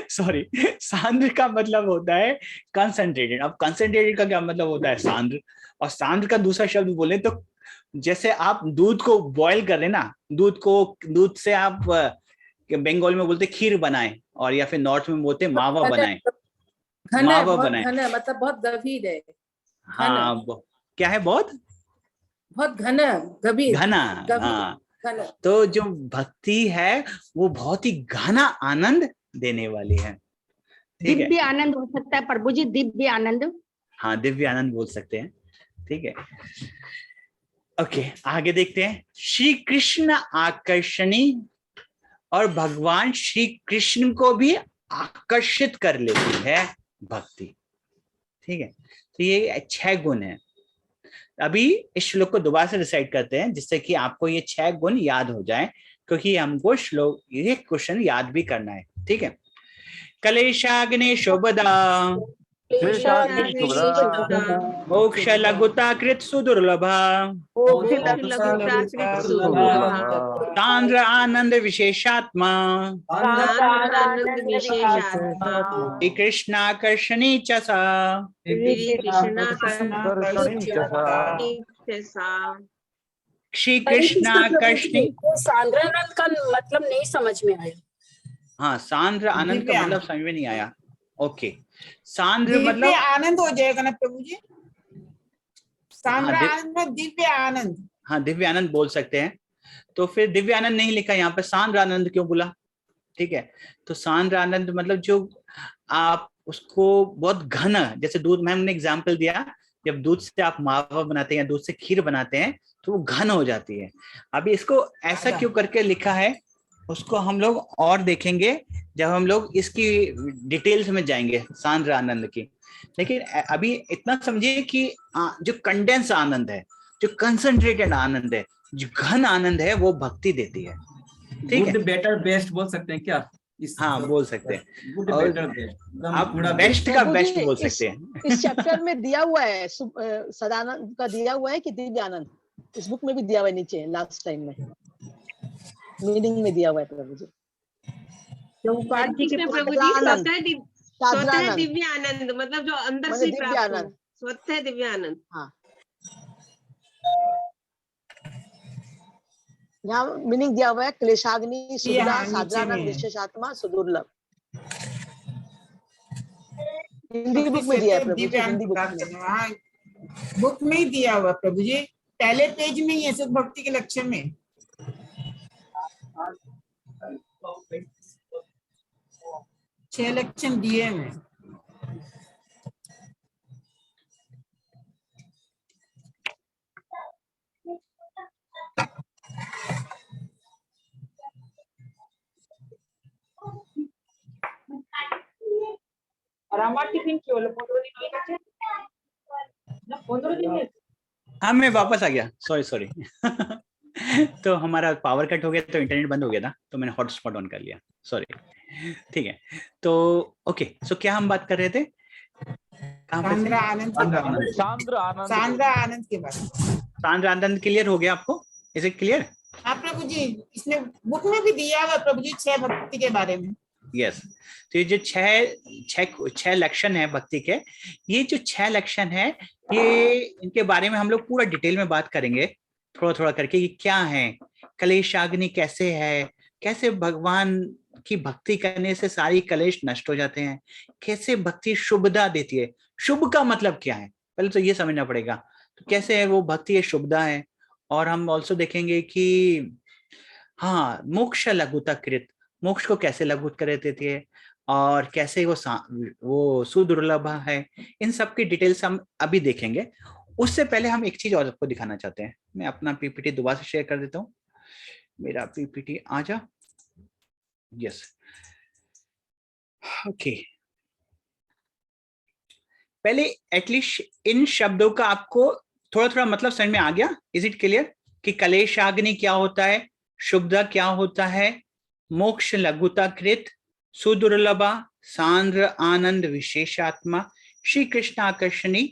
सॉरी। सांद्र का मतलब होता है कंसंट्रेटेड। अब कंसंट्रेटेड का क्या मतलब होता है? सांद्र। और सांद्र का दूसरा शब्द बोले तो जैसे आप दूध को बॉईल कर रहे ना, दूध से आप बंगाल में बोलते खीर बनाएं, और या फिर नॉर्थ में बोलते मावा बनाएं। मावा बनाएं मतलब बहुत गंभीर है। हाँ, क्या है? बहुत घना, गंभीर, घना। हाँ, तो जो भक्ति है वो बहुत ही घना आनंद देने वाली है। ठीक है, दिव्य आनंद हो सकता है प्रभु जी, दिव्य आनंद। हाँ, दिव्य आनंद बोल सकते हैं। ठीक है, ओके, आगे देखते हैं। श्री कृष्ण आकर्षणी, और भगवान श्री कृष्ण को भी आकर्षित कर लेती है भक्ति। ठीक है, तो ये 6 गुण है। अभी इस श्लोक को दोबारा से रिसाइट करते हैं, जिससे कि आपको ये 6 गुण याद हो जाए, क्योंकि हमको श्लोक, ये क्वेश्चन याद भी करना है। ठीक है। कलेशाग्नि शुभदा मोक्ष लघुता कृत सुदुर्लभा सांद्र आनंद विशेषात्मा श्री कृष्णाकर्षणी च सा। श्री कृष्णाकर्षणी, सांद्रानंद का मतलब नहीं समझ में आया। हाँ, सांद्र आनंद का मतलब समझ में नहीं आया। ओके, सांद्र मतलब दिव्य आनंद हो जाएगा ना प्रभु जी? सांद्र आनंद में दिव्य आनंद। हाँ, दिव्य आनंद बोल सकते हैं। तो फिर दिव्य आनंद नहीं लिखा यहाँ पे, सांद्र आनंद क्यों बोला? ठीक है, तो सांद्र आनंद मतलब जो आप उसको बहुत घन, जैसे दूध में हमने एग्जाम्पल दिया, जब दूध से आप मावा बनाते हैं या दूध से खीर बनाते हैं तो वो घन हो जाती है। अभी इसको ऐसा क्यों करके लिखा है, उसको हम लोग और देखेंगे जब हम लोग इसकी डिटेल्स में जाएंगे सांद्र आनंद की। लेकिन अभी इतना समझिए कि जो कंडेंस आनंद है, जो कंसंट्रेटेड आनंद है, जो घन आनंद है, वो भक्ति देती है। ठीक है, गुड बेटर बेस्ट बोल सकते हैं क्या? हाँ बोल सकते हैं। गुड और बेटर बेस्ट, आप बेस्ट का बेस्ट बोल सकते हैं। इस चैप्टर में दिया हुआ है सदानंद का दिया हुआ है कि दिव्य आनंद, इस बुक में भी दिया हुआ है नीचे लास्ट टाइम में मीनिंग में दिया हुआ है प्रभु जी। प्रभुपाद जी के प्रभु जी स्वतः दिव्य आनंद मतलब जो अंदर से दिव्य प्राप्त आनंद, हो, स्वतः दिव्य आनंद। हाँ, यहाँ मीनिंग दिया हुआ है क्लेशाग्नि सुविधा साधारण विशेषात्मा सुदुर्लभ। हिंदी बुक में दिया है प्रभु जी, हिंदी बुक में, बुक में ही दिया हुआ प्रभु जी, पहले पेज में ही है शुद्ध भक्ति के लक्षण में। छह लक्षण दिए हैं। আর আমার টিফিন কি হলো? 15 दिन হয়ে গেছে না? 15 दिन है। हाँ मैं वापस आ गया, सॉरी तो हमारा पावर कट हो गया तो इंटरनेट बंद हो गया था, तो मैंने हॉटस्पॉट ऑन कर लिया, सॉरी। ठीक है, तो ओके, सो क्या हम बात कर रहे थे? सांद्र आनंद के बारे में। सांद्र आनंद क्लियर हो गया आपको? Is it clear? हाँ प्रभु जी, इसने बुक में भी दिया हुआ प्रभु जी 6 भक्ति के बारे में। यस, तो ये जो छह लक्षण है भक्ति के, ये जो 6 लक्षण है, ये इनके बारे में हम लोग पूरा डिटेल में बात करेंगे थोड़ा थोड़ा करके। ये क्या है, कलेशाग्नि कैसे है, कैसे भगवान की भक्ति करने से सारी कलेश नष्ट हो जाते हैं, कैसे भक्ति शुभदा देती है। शुभ का मतलब क्या है, पहले तो ये समझना पड़ेगा। तो कैसे है वो भक्ति, ये शुभदा है। और हम ऑल्सो देखेंगे कि हाँ, मोक्ष लघुता कृत, मोक्ष को कैसे लघु कर देती है, और कैसे वो सुदुर्लभ है। इन सब की डिटेल्स हम अभी देखेंगे। उससे पहले हम एक चीज और आपको दिखाना चाहते हैं। मैं अपना पीपीटी दोबारा से शेयर कर देता हूँ। मेरा पीपीटी आ जा, यस, ओके। पहले एटलीस्ट इन शब्दों का आपको थोड़ा थोड़ा मतलब समझ में आ गया? इज इट क्लियर कि कलेशाग्नि क्या होता है, शुभदा क्या होता है, मोक्ष लघुता कृत, सुदुर्लभा, सांद्र आनंद विशेषात्मा, श्री कृष्ण आकर्षणी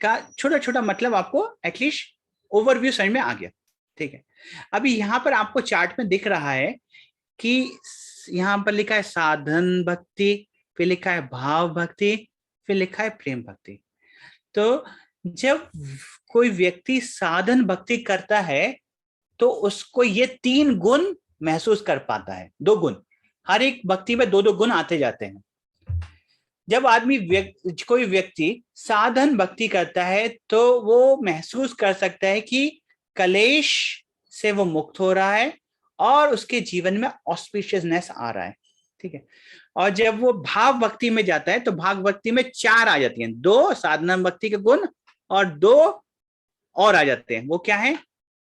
का छोटा छोटा मतलब आपको एटलीस्ट ओवरव्यू समझ में आ गया। ठीक है, अभी यहाँ पर आपको चार्ट में दिख रहा है कि यहाँ पर लिखा है साधन भक्ति, फिर लिखा है भाव भक्ति, फिर लिखा है प्रेम भक्ति। तो जब कोई व्यक्ति साधन भक्ति करता है तो उसको ये 3 गुण महसूस कर पाता है। 2 गुण, हर एक भक्ति में 2-2 गुण आते जाते हैं। जब आदमी कोई व्यक्ति साधन भक्ति करता है तो वो महसूस कर सकता है कि कलेश से वो मुक्त हो रहा है और उसके जीवन में ऑस्पिशियसनेस आ रहा है। ठीक है, और जब वो भाव भक्ति में जाता है तो भाव भक्ति में 4 आ जाती हैं, 2 साधना भक्ति के गुण और 2 और आ जाते हैं। वो क्या है?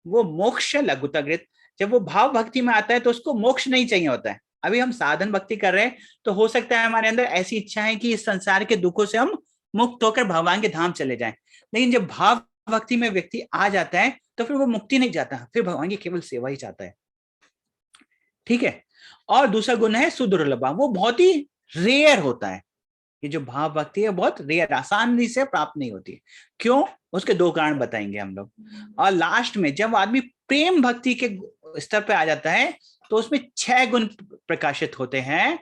वो मोक्ष लघुताकृत। जब वो भाव भक्ति में आता है तो उसको मोक्ष नहीं चाहिए होता है। अभी हम साधन भक्ति कर रहे हैं तो हो सकता है हमारे अंदर ऐसी इच्छा है कि इस संसार के दुखों से हम मुक्त होकर भगवान के धाम चले जाएं, लेकिन जब भाव भक्ति में व्यक्ति आ जाता है तो फिर वो मुक्ति नहीं चाहता, फिर भगवान की केवल सेवा ही चाहता है। ठीक है, और दूसरा गुण है सुदुर्लभा, वो बहुत ही रेयर होता है। ये जो भाव भक्ति है बहुत रेयर, आसानी से प्राप्त नहीं होती। क्यों? उसके 2 कारण बताएंगे हम लोग। और लास्ट में जब आदमी प्रेम भक्ति के स्तर पे आ जाता है तो उसमें 6 गुण प्रकाशित होते हैं,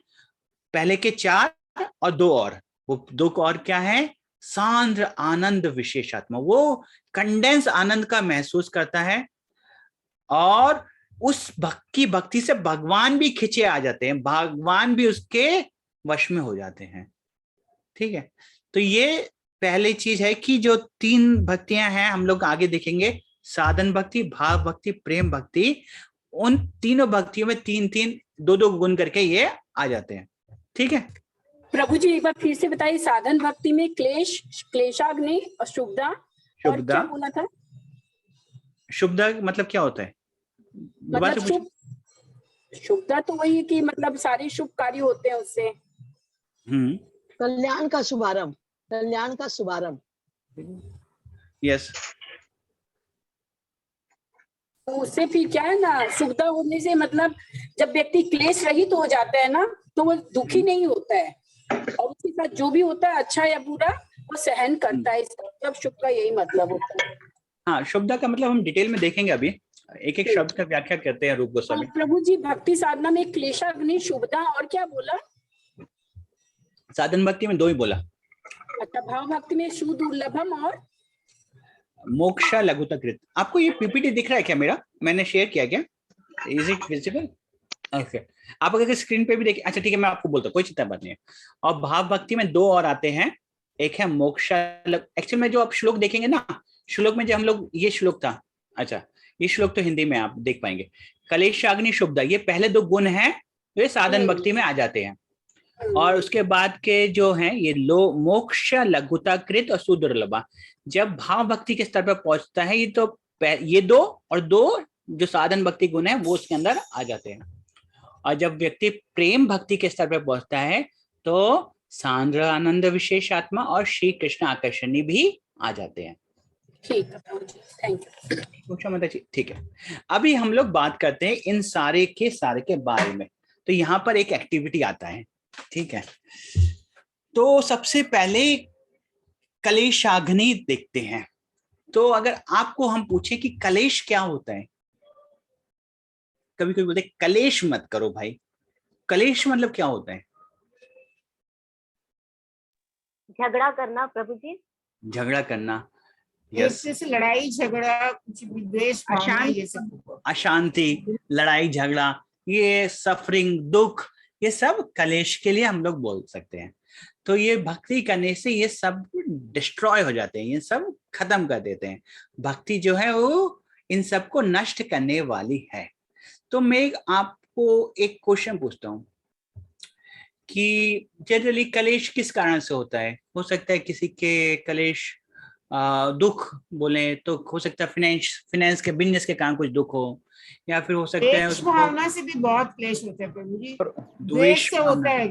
पहले के 4 और 2 और। वो 2 और क्या है? सांद्र आनंद विशेषात्मा, वो कंडेंस आनंद का महसूस करता है और उस भक्ति से भगवान भी खिंचे आ जाते हैं, भगवान भी उसके वश में हो जाते हैं। ठीक है, तो ये पहली चीज है कि जो 3 भक्तियां हैं हम लोग आगे देखेंगे, साधन भक्ति, भाव भक्ति, प्रेम भक्ति। उन तीनों भक्तियों में 3-3, 2-2 गुण करके ये आ जाते हैं। ठीक है प्रभु जी, एक बार फिर से बताइए, साधन भक्ति में क्लेश, क्लेशाग्नि और शुभदा, और क्या बोला था? शुभदा मतलब क्या होता है? मतलब शुभदा तो वही कि मतलब सारे शुभ कार्य होते हैं उससे। कल्याण का शुभारंभ। कल्याण का शुभारंभ। यस, तो उससे फिर क्या है ना, सुविधा होने से मतलब जब व्यक्ति क्लेश रहित हो जाता है ना, तो वो दुखी नहीं होता है, और उसके साथ जो भी होता है अच्छा या बुरा वो सहन करता है। इसका मतलब शुभ का यही मतलब होता है। हाँ, शुभदा का मतलब हम डिटेल में देखेंगे अभी, एक एक शब्द का व्याख्या करते हैं रूप गोस्वामी। और प्रभु जी भक्ति साधना में क्लेशाग्नि, शुभदा और क्या बोला? साधन भक्ति में 2 ही बोला। अच्छा, भाव भक्ति में सुदुर्लभम और मोक्ष लघुतकृत। आपको ये पीपीटी दिख रहा है क्या मेरा? मैंने शेयर किया क्या? Is it visible? ओके, आप अगर स्क्रीन पे भी देखिए। अच्छा ठीक है, मैं आपको बोलता हूँ, कोई चिंता बात नहीं है। और भाव भक्ति में 2 और आते हैं, एक है मोक्ष। एक्चुअल में जो आप श्लोक देखेंगे ना, श्लोक में जो हम लोग, ये श्लोक था, अच्छा ये श्लोक तो हिंदी में आप देख पाएंगे। कलेशाग्नि शुभदा, ये पहले 2 गुण हैं, ये साधन भक्ति में आ जाते हैं। और उसके बाद के जो हैं ये मोक्ष लघुताकृत और सुदुर्लभा, जब भाव भक्ति के स्तर पर पहुंचता है ये, तो ये 2 और 2 जो साधन भक्ति गुण है वो उसके अंदर आ जाते हैं। और जब व्यक्ति प्रेम भक्ति के स्तर पर पहुंचता है तो सांद्र आनंद विशेष आत्मा और श्री कृष्ण आकर्षणी भी आ जाते हैं। ठीक है, थैंक यू। ठीक है, अभी हम लोग बात करते हैं इन सारे के बारे में। तो यहाँ पर एक एक्टिविटी आता है, ठीक है। तो सबसे पहले कलेशाग्नि देखते हैं। तो अगर आपको हम पूछे कि कलेश क्या होता है, कभी कभी बोलते कलेश मत करो भाई, कलेश मतलब क्या होता है? झगड़ा करना प्रभु जी। झगड़ा करना, एक से लड़ाई झगड़ा, कुछ विद्वेष, ये सब अशांति, लड़ाई झगड़ा, ये सफरिंग, दुख, ये सब कलेश के लिए हम लोग बोल सकते हैं। तो ये भक्ति करने से ये सब डिस्ट्रॉय हो जाते हैं, ये सब खत्म कर देते हैं। भक्ति जो है वो इन सबको नष्ट करने वाली है। तो मैं आपको एक क्वेश्चन पूछता हूँ कि जनरली कलेश किस कारण से होता है? हो सकता है किसी के कलेश दुख बोले तो हो सकता है फिनेंस के, बिजनेस के कारण कुछ दुख हो, या फिर हो सकता है भावना से भी बहुत क्लेश होते हैं प्रभु जी, द्वेष से होता है।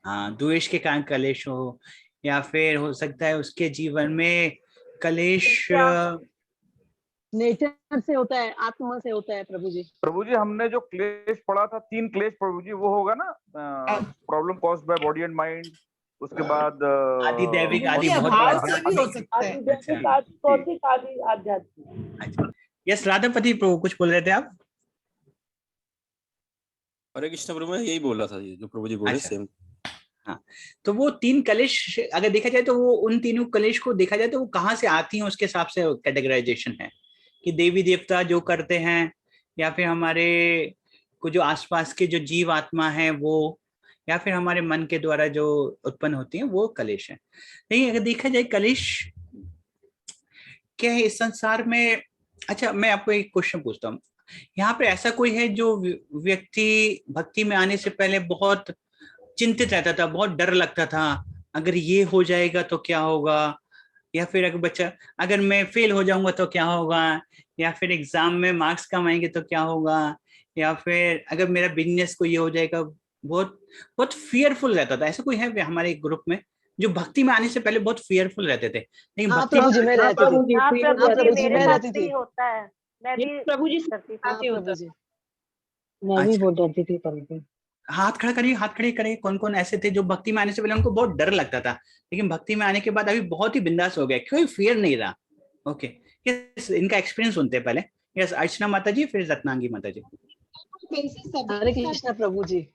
हाँ, द्वेष के कारण कलेश हो, या फिर हो सकता है उसके जीवन में कलेश नेचर से होता है, आत्मा से होता है प्रभु जी। प्रभु जी हमने जो क्लेश पढ़ा था 3 क्लेश प्रभु जी, वो होगा ना problem caused by body and mind, उसके बाद आदि दैविक, आदि बहुत बड़ा। यस, राधापति प्रभु कुछ बोल रहे थे आप? हरे कृष्ण प्रभु, मैं यही बोल रहा था जो प्रभु जी बोले सेम। हाँ, तो वो 3 कलेश अगर देखा जाए तो वो उन तीनों कलेश को देखा जाए तो वो कहाँ से आती हैं उसके हिसाब से कैटेगराइजेशन है कि देवी देवता जो करते हैं, या फिर हमारे को जो आसपास के जो जीव आत्मा है वो, या फिर हमारे मन के द्वारा जो उत्पन्न होती है वो कलेश है। नहीं, अगर देखा जाए कलेश क्या है इस संसार में। अच्छा, मैं आपको एक क्वेश्चन पूछता हूँ, यहाँ पे ऐसा कोई है जो व्यक्ति भक्ति में आने से पहले बहुत चिंतित रहता था, बहुत डर लगता था, अगर ये हो जाएगा तो क्या होगा, या फिर अगर बच्चा, अगर मैं फेल हो जाऊंगा तो क्या होगा, या फिर एग्जाम में मार्क्स कम आएंगे तो क्या होगा, या फिर अगर मेरा बिजनेस को ये हो जाएगा, बहुत बहुत फियरफुल रहता था। ऐसा कोई है हमारे ग्रुप में जो भक्ति में आने से पहले बहुत फियरफुल रहते थे? लेकिन भक्ति प्रभु जी मेरे साथ भी होता है, मैं भी प्रभु जी मैं भी बोल रही थी प्रभु। हाथ खड़ा करिए, हाथ खड़े करिए। कौन कौन ऐसे थे जो भक्ति में आने से पहले उनको बहुत डर लगता था, लेकिन भक्ति में आने के बाद अभी बहुत ही बिंदास हो गया, कोई फियर नहीं रहा? ओके, यस, इनका एक्सपीरियंस सुनते हैं पहले। यस, अर्चना माता जी, फिर रत्नांगी माता जी। हरे कृष्णा प्रभु जी।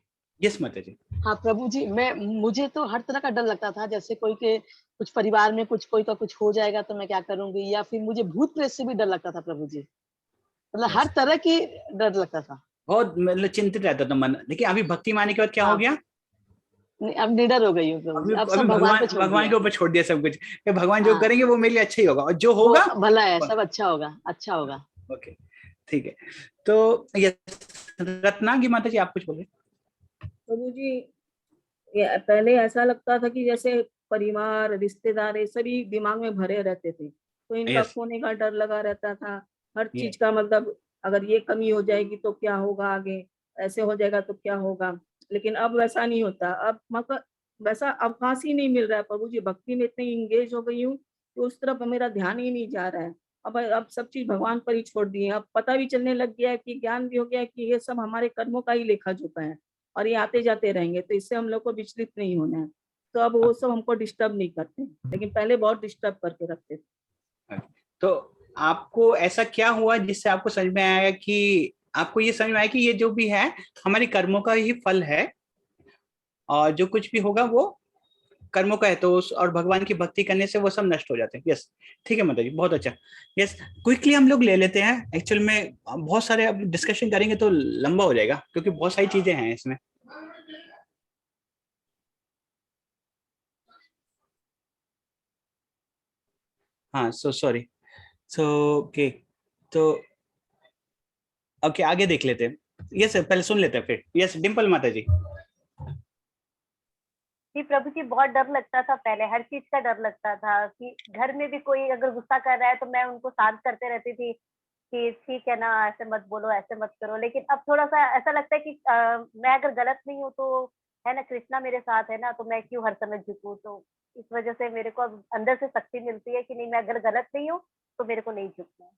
यस माता जी। हाँ प्रभु जी, मुझे तो हर तरह का डर लगता था, जैसे कोई के कुछ परिवार में कोई का कुछ हो जाएगा तो मैं क्या करूंगी, या फिर मुझे भूत प्रेत से भी डर लगता था प्रभु जी। मतलब हर तरह की डर लगता था, बहुत मतलब चिंतित रहता था मन। लेकिन अभी भक्ति में आने के बाद क्या हो गया? अब निडर हो गई हूँ, अब सब भगवान के ऊपर छोड़ दिया सब कुछ। भगवान जो करेंगे वो मेरे लिए अच्छा ही होगा, और जो होगा भला है, सब अच्छा होगा, अच्छा होगा। ओके, ठीक है। तो रत्नांगी माता जी, आप कुछ बोले? प्रभु जी, पहले ऐसा लगता था कि जैसे परिवार, रिश्तेदार सभी दिमाग में भरे रहते थे, तो इनका खोने का डर लगा रहता था। हर चीज का मतलब, अगर ये कमी हो जाएगी तो क्या होगा आगे, ऐसे हो जाएगा तो क्या होगा। लेकिन अब वैसा नहीं होता। अब मतलब वैसा अवकाश ही नहीं मिल रहा है प्रभु जी। भक्ति में इतनी इंगेज हो गई हूँ कि उस तरफ मेरा ध्यान ही नहीं जा रहा है। अब सब चीज भगवान पर ही छोड़ दिए। अब पता भी चलने लग गया है, कि ज्ञान भी हो गया है कि ये सब हमारे कर्मों का ही लेखा जोखा है और ये आते जाते रहेंगे, तो इससे हम लोग को विचलित नहीं होना है। तो अब वो सब हमको डिस्टर्ब नहीं करते, लेकिन पहले बहुत डिस्टर्ब करके रखते थे। तो आपको ऐसा क्या हुआ जिससे आपको समझ में आया कि आपको ये समझ में आया कि ये जो भी है हमारे कर्मों का ही फल है और जो कुछ भी होगा वो कर्मों का है, तो और भगवान की भक्ति करने से वो सब नष्ट हो जाते हैं। यस, ठीक है माता जी, बहुत अच्छा। यस, क्विकली हम लोग ले लेते हैं। एक्चुअल में बहुत सारे अब डिस्कशन करेंगे तो लंबा हो जाएगा क्योंकि बहुत सारी चीजें हैं इसमें। हाँ, सॉरी, ओके, तो ओके आगे देख लेते हैं। यस पहले सुन लेते हैं फिर। यस डिम्पल माता जी। जी प्रभु जी, बहुत डर लगता था पहले, हर चीज का डर लगता था कि घर में भी कोई अगर गुस्सा कर रहा है तो मैं उनको शांत करते रहती थी कि ठीक है ना, ऐसे मत बोलो, ऐसे मत करो। लेकिन अब थोड़ा सा ऐसा लगता है कि मैं अगर गलत नहीं हूँ तो है ना, कृष्णा मेरे साथ है ना, तो मैं क्यों हर समय झुकूं। तो इस वजह से मेरे को अब अंदर से शक्ति मिलती है कि नहीं, मैं अगर गलत नहीं हूँ तो मेरे को नहीं झुकना है।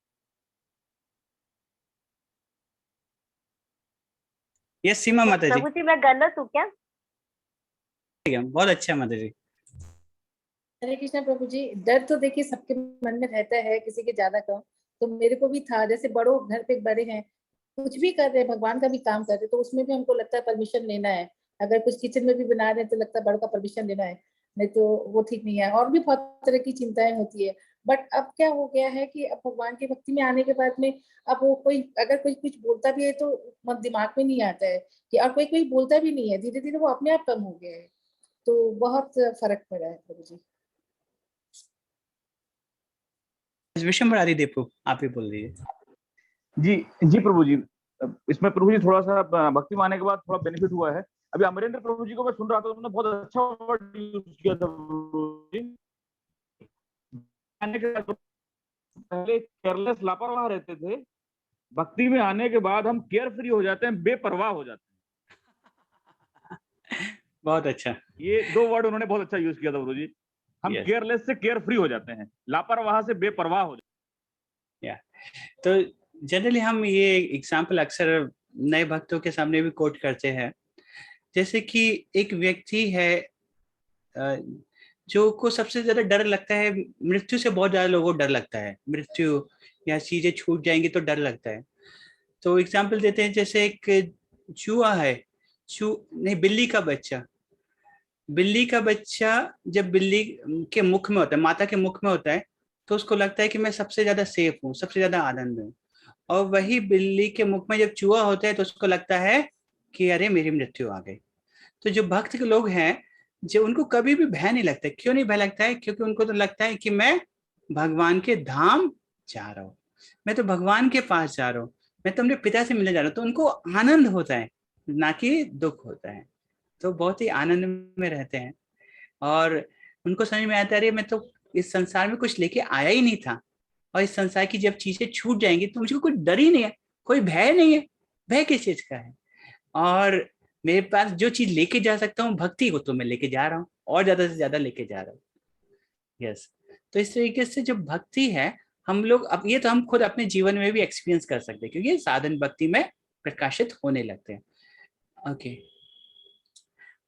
यस सीमा माता जी। प्रभु जी मैं गलत हूँ क्या? ठीक है, बहुत अच्छा माता जी। हरे कृष्णा प्रभु जी। डर तो देखिए सबके मन में रहता है, किसी के ज्यादा कम। तो मेरे को भी था, जैसे बड़ों घर पे बड़े हैं, कुछ भी कर रहे हैं, भगवान का भी काम कर रहे हैं, तो उसमें भी हमको लगता है परमिशन लेना है। अगर कुछ किचन में भी बना रहे हैं तो लगता है बड़ों का परमिशन लेना है, नहीं तो वो ठीक नहीं है। और भी बहुत तरह की चिंताएं होती है। बट अब क्या हो गया है कि अब भगवान की भक्ति में आने के बाद में अब वो कोई अगर कोई कुछ बोलता भी है तो दिमाग में नहीं आता है कि, और कोई कोई बोलता भी नहीं है, धीरे धीरे वो अपने आप कम हो गया है। तो बहुत फर्क पड़ा है प्रभु जी। विषम आदि देवो आप ही बोल दीजिए। जी प्रभु जी, इसमें प्रभु जी थोड़ा सा भक्ति में आने के बाद थोड़ा बेनिफिट हुआ है। अभी अमरेंद्र प्रभु जी को मैं सुन रहा था, उन्होंने बहुत अच्छा वर्ड यूज किया था प्रभु जी। आने के बाद पहले केयरलेस लापरवाह रहते थे, भक्ति में आने के बाद हम केयर फ्री हो जाते हैं, बेपरवाह हो जाते हैं। बहुत अच्छा, ये दो वर्ड उन्होंने बहुत अच्छा यूज किया था प्रभु जी। हम केयरलेस से केयर फ्री हो जाते हैं, लापरवाह से बेपरवाह हो जाते हैं। तो जनरली हम ये एग्जाम्पल अक्सर नए भक्तों के सामने भी कोट करते हैं। जैसे कि एक व्यक्ति है जो को सबसे ज्यादा डर लगता है मृत्यु से, बहुत ज्यादा लोगों को डर लगता है मृत्यु या चीजें छूट जाएंगी तो डर लगता है। तो एग्जाम्पल देते हैं, जैसे एक चूहा है, बिल्ली का बच्चा। बिल्ली का बच्चा जब बिल्ली के मुख में होता है, माता के मुख में होता है, तो उसको लगता है कि मैं सबसे ज्यादा सेफ हूँ, सबसे ज्यादा आनंद हूँ। और वही बिल्ली के मुख में जब चूहा होता है तो उसको लगता है कि अरे मेरी मृत्यु आ गई। तो जो भक्त के लोग हैं, जो उनको कभी भी भय नहीं लगता। क्यों नहीं भय लगता है? क्योंकि उनको तो लगता है कि मैं भगवान के धाम जा रहा हूँ, मैं तो भगवान के पास जा रहा हूँ, मैं तो अपने पिता से मिलने जा रहा हूँ। तो उनको आनंद होता है, ना कि दुख होता है। तो बहुत ही आनंद में रहते हैं और उनको समझ में आता है अरे मैं तो इस संसार में कुछ लेके आया ही नहीं था, और इस संसार की जब चीजें छूट जाएंगी तो मुझे कोई डर ही नहीं है, कोई भय नहीं है। भय किस चीज का है? और मेरे पास जो चीज लेके जा सकता हूँ भक्ति को, तो मैं लेके जा रहा हूँ और ज्यादा से ज्यादा लेके जा रहा हूँ। यस, तो इस तरीके से जो भक्ति है हम लोग, अब ये तो हम खुद अपने जीवन में भी एक्सपीरियंस कर सकते हैं क्योंकि साधन भक्ति में प्रकाशित होने लगते हैं। ओके,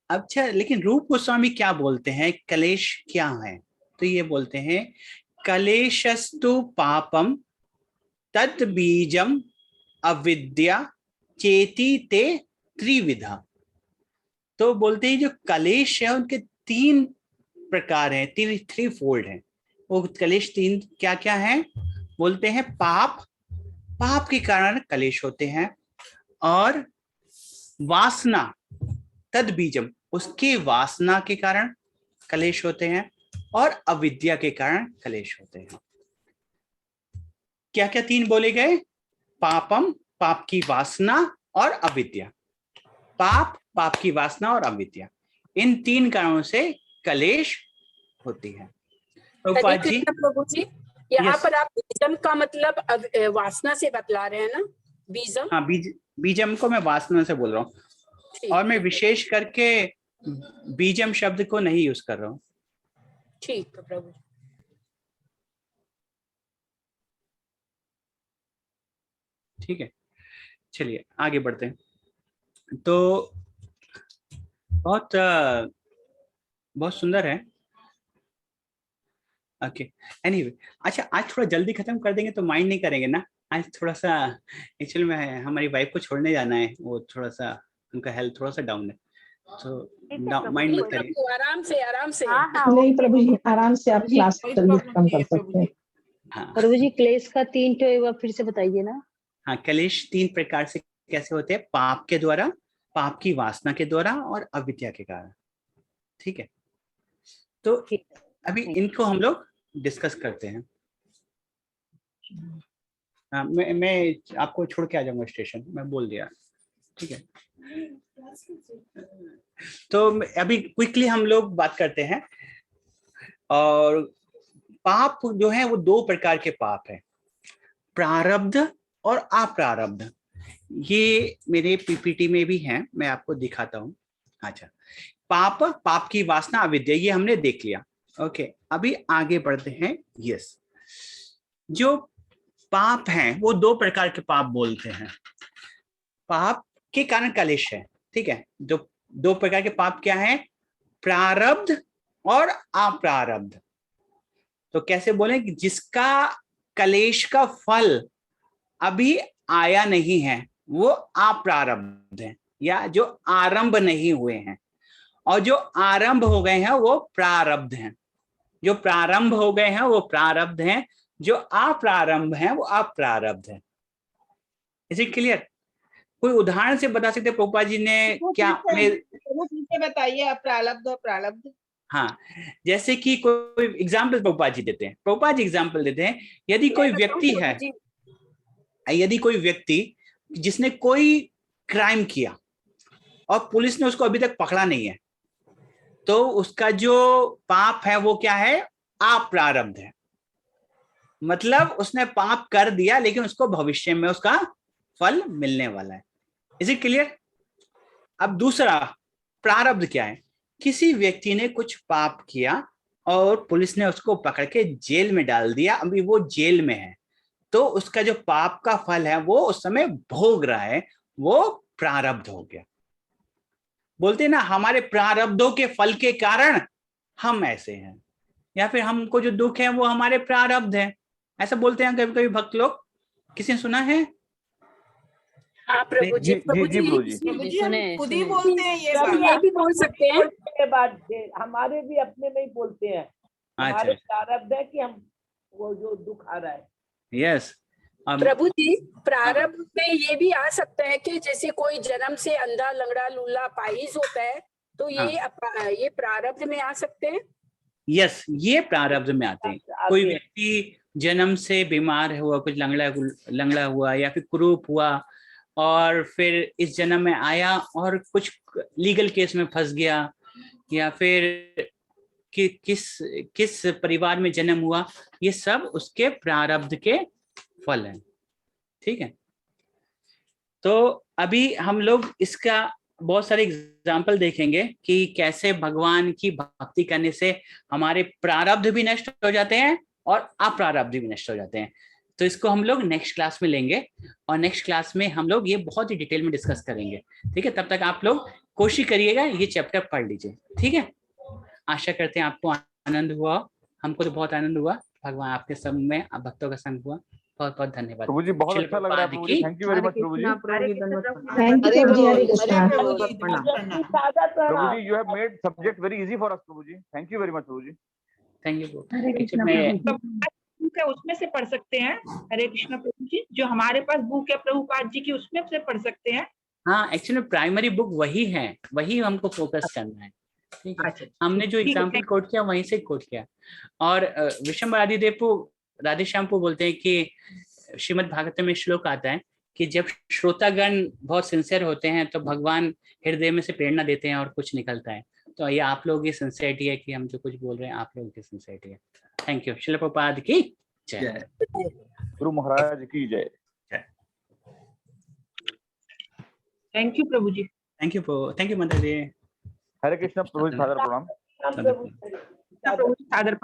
अच्छा, लेकिन रूप गोस्वामी क्या बोलते हैं, कलेश क्या है? तो ये बोलते हैं कलेशस्तु पापम तत् बीजम अविद्या चेति ते त्रिविधा। तो बोलते हैं जो कलेश है उनके 3 प्रकार हैं, 3 फोल्ड हैं। वो कलेश 3 क्या क्या हैं? बोलते हैं पाप के कारण कलेश होते हैं, और वासना तद बीजम, उसके वासना के कारण कलेश होते हैं, और अविद्या के कारण कलेश होते हैं। क्या क्या 3 बोले गए? पापम, पाप की वासना, और अविद्या। पाप की वासना और अविद्या, इन 3 कारणों से कलेश होती है। प्रभु जी यहाँ पर आप बीजम का मतलब वासना से बतला रहे हैं ना? बीजम, हाँ, बीजम को मैं वासना से बोल रहा हूँ। और मैं विशेष करके बीजम शब्द को नहीं यूज कर रहा हूँ। ठीक है प्रभु जी। ठीक है, चलिए आगे बढ़ते हैं। तो बहुत सुंदर है। ओके, एनीवे, अच्छा आज थोड़ा जल्दी खत्म कर देंगे तो माइंड नहीं करेंगे ना? आज थोड़ा सा एक्चुअली में हमारी वाइफ को छोड़ने जाना है, वो थोड़ा सा उनका हेल्थ थोड़ा सा डाउन है, तो माइंड मत करिए। आराम से आराम से। नहीं प्रभु जी, आराम से आप क्लास जल्दी खत्म कर सकते हैं। हाँ प्रभु जी, क्लेश का 3 तो एक बार फिर से बताइए ना। हाँ, क्लेश 3 प्रकार से कैसे होते हैं? पाप के द्वारा, पाप की वासना के द्वारा और अविद्या के कारण। ठीक है, तो अभी इनको हम लोग डिस्कस करते हैं। हाँ, मैं आपको छोड़ के आ जाऊंगा स्टेशन, मैं बोल दिया। ठीक है, तो अभी क्विकली हम लोग बात करते हैं। और पाप जो है वो 2 प्रकार के पाप है, प्रारब्ध और अप्रारब्ध। ये मेरे पीपीटी में भी है, मैं आपको दिखाता हूँ। अच्छा, पाप की वासना, अविद्या, ये हमने देख लिया। ओके, अभी आगे बढ़ते हैं। यस, जो पाप हैं वो 2 प्रकार के पाप बोलते हैं। पाप के कारण कलेश है। ठीक है, जो 2 प्रकार के पाप क्या है? प्रारब्ध और अप्रारब्ध। तो कैसे बोले कि जिसका कलेश का फल अभी आया नहीं है वो अप्रारब्ध है, या जो आरंभ नहीं हुए हैं, और जो आरंभ हो गए हैं वो प्रारब्ध हैं। जो प्रारंभ हो गए हैं वो प्रारब्ध हैं, जो अप्रारंभ हैं वो अप्रारब्ध है। Is it clear? कोई उदाहरण से बता सकते प्रभुपाद जी ने क्या? बताइए, अप्रारब्ध और प्रारब्ध। हाँ, जैसे कि कोई एग्जाम्पल प्रभुपाद जी देते हैं। प्रभुपाद जी एग्जाम्पल देते हैं, यदि कोई व्यक्ति है, यदि कोई व्यक्ति जिसने कोई क्राइम किया और पुलिस ने उसको अभी तक पकड़ा नहीं है, तो उसका जो पाप है वो क्या है? अप्रारब्ध है। मतलब उसने पाप कर दिया लेकिन उसको भविष्य में उसका फल मिलने वाला है। Is it clear? अब दूसरा प्रारब्ध क्या है? किसी व्यक्ति ने कुछ पाप किया और पुलिस ने उसको पकड़ के जेल में डाल दिया, अभी वो जेल में है, तो उसका जो पाप का फल है वो उस समय भोग रहा है, वो प्रारब्ध हो गया। बोलते हैं ना, हमारे प्रारब्धों के फल के कारण हम ऐसे हैं, या फिर हमको जो दुख है वो हमारे प्रारब्ध है, ऐसा बोलते हैं कभी कभी भक्त लोग। किसी ने सुना है? हाँ प्रभु जी, प्रभु जी हम खुद ही बोलते हैं ये बात। ये भी बोल सकते हैं, ये बात हमारे भी अपने में ही बोलते हैं। हमारे प्रारब्ध है कि हम वो जो दुख आ रहा है। यस प्रभु जी, प्रारब्ध में ये भी आ सकता है कि जैसे कोई जन्म से अंधा, लंगड़ा, लूला, पाहिज होता है, तो ये प्रारब्ध में आ सकते हैं। यस, ये प्रारब्ध में आते हैं। कोई व्यक्ति जन्म से बीमार हुआ, कुछ लंगड़ा हुआ या फिर कुरूप हुआ, और फिर इस जन्म में आया और कुछ लीगल केस में फंस गया, या फिर किस परिवार में जन्म हुआ, ये सब उसके प्रारब्ध के फल हैं। ठीक है, तो अभी हम लोग इसका बहुत सारे एग्जाम्पल देखेंगे कि कैसे भगवान की भक्ति करने से हमारे प्रारब्ध भी नष्ट हो जाते हैं और अप्रारब्ध भी नष्ट हो जाते हैं। तो इसको हम लोग नेक्स्ट क्लास में लेंगे, और नेक्स्ट क्लास में हम लोग ये बहुत ही डिटेल में डिस्कस करेंगे। ठीक है, तब तक आप लोग कोशिश करिएगा ये चैप्टर पढ़ लीजिए। ठीक है, आशा करते हैं आपको आनंद हुआ। हमको तो बहुत आनंद हुआ, भगवान आपके संग में भक्तों का संग हुआ। बहुत बहुत धन्यवाद प्रभु जी, बहुत अच्छा लग रहा है प्रभु जी। थैंक यू वेरी मच प्रभु जी। थैंक यू प्रभु जी, हरे कृष्णा। प्रभु जी, you have made subject very easy for us प्रभु जी। थैंक यू वेरी मच प्रभु जी। Thank you. बुक है उसमें से पढ़ सकते हैं। हरे कृष्णा प्रभु जी, जो हमारे पास बुक है प्रभुपाद जी की, उसमें से पढ़ सकते हैं। हाँ, एक्चुअली प्राइमरी बुक वही है, वही हमको फोकस करना है। ठीक है, हमने जो एग्जाम्पल कोट किया वहीं से कोट किया। और विषम राधेश्याम को बोलते हैं कि श्रीमद् भागवत में श्लोक आता है कि जब श्रोतागण बहुत सिंसियर होते हैं तो भगवान हृदय में से प्रेरणा देते हैं और कुछ निकलता है। तो ये आप लोग की सिंसियरिटी है कि हम जो कुछ बोल रहे हैं, आप लोगों की सिंसियरिटी है। Thank you. श्रील प्रभुपाद की जय। गुरु महाराज की जय। थैंक यू प्रभु जी। थैंक यू मदर जी। हरे कृष्ण प्रभु जी, सादर प्रणाम। प्रभु जी सादर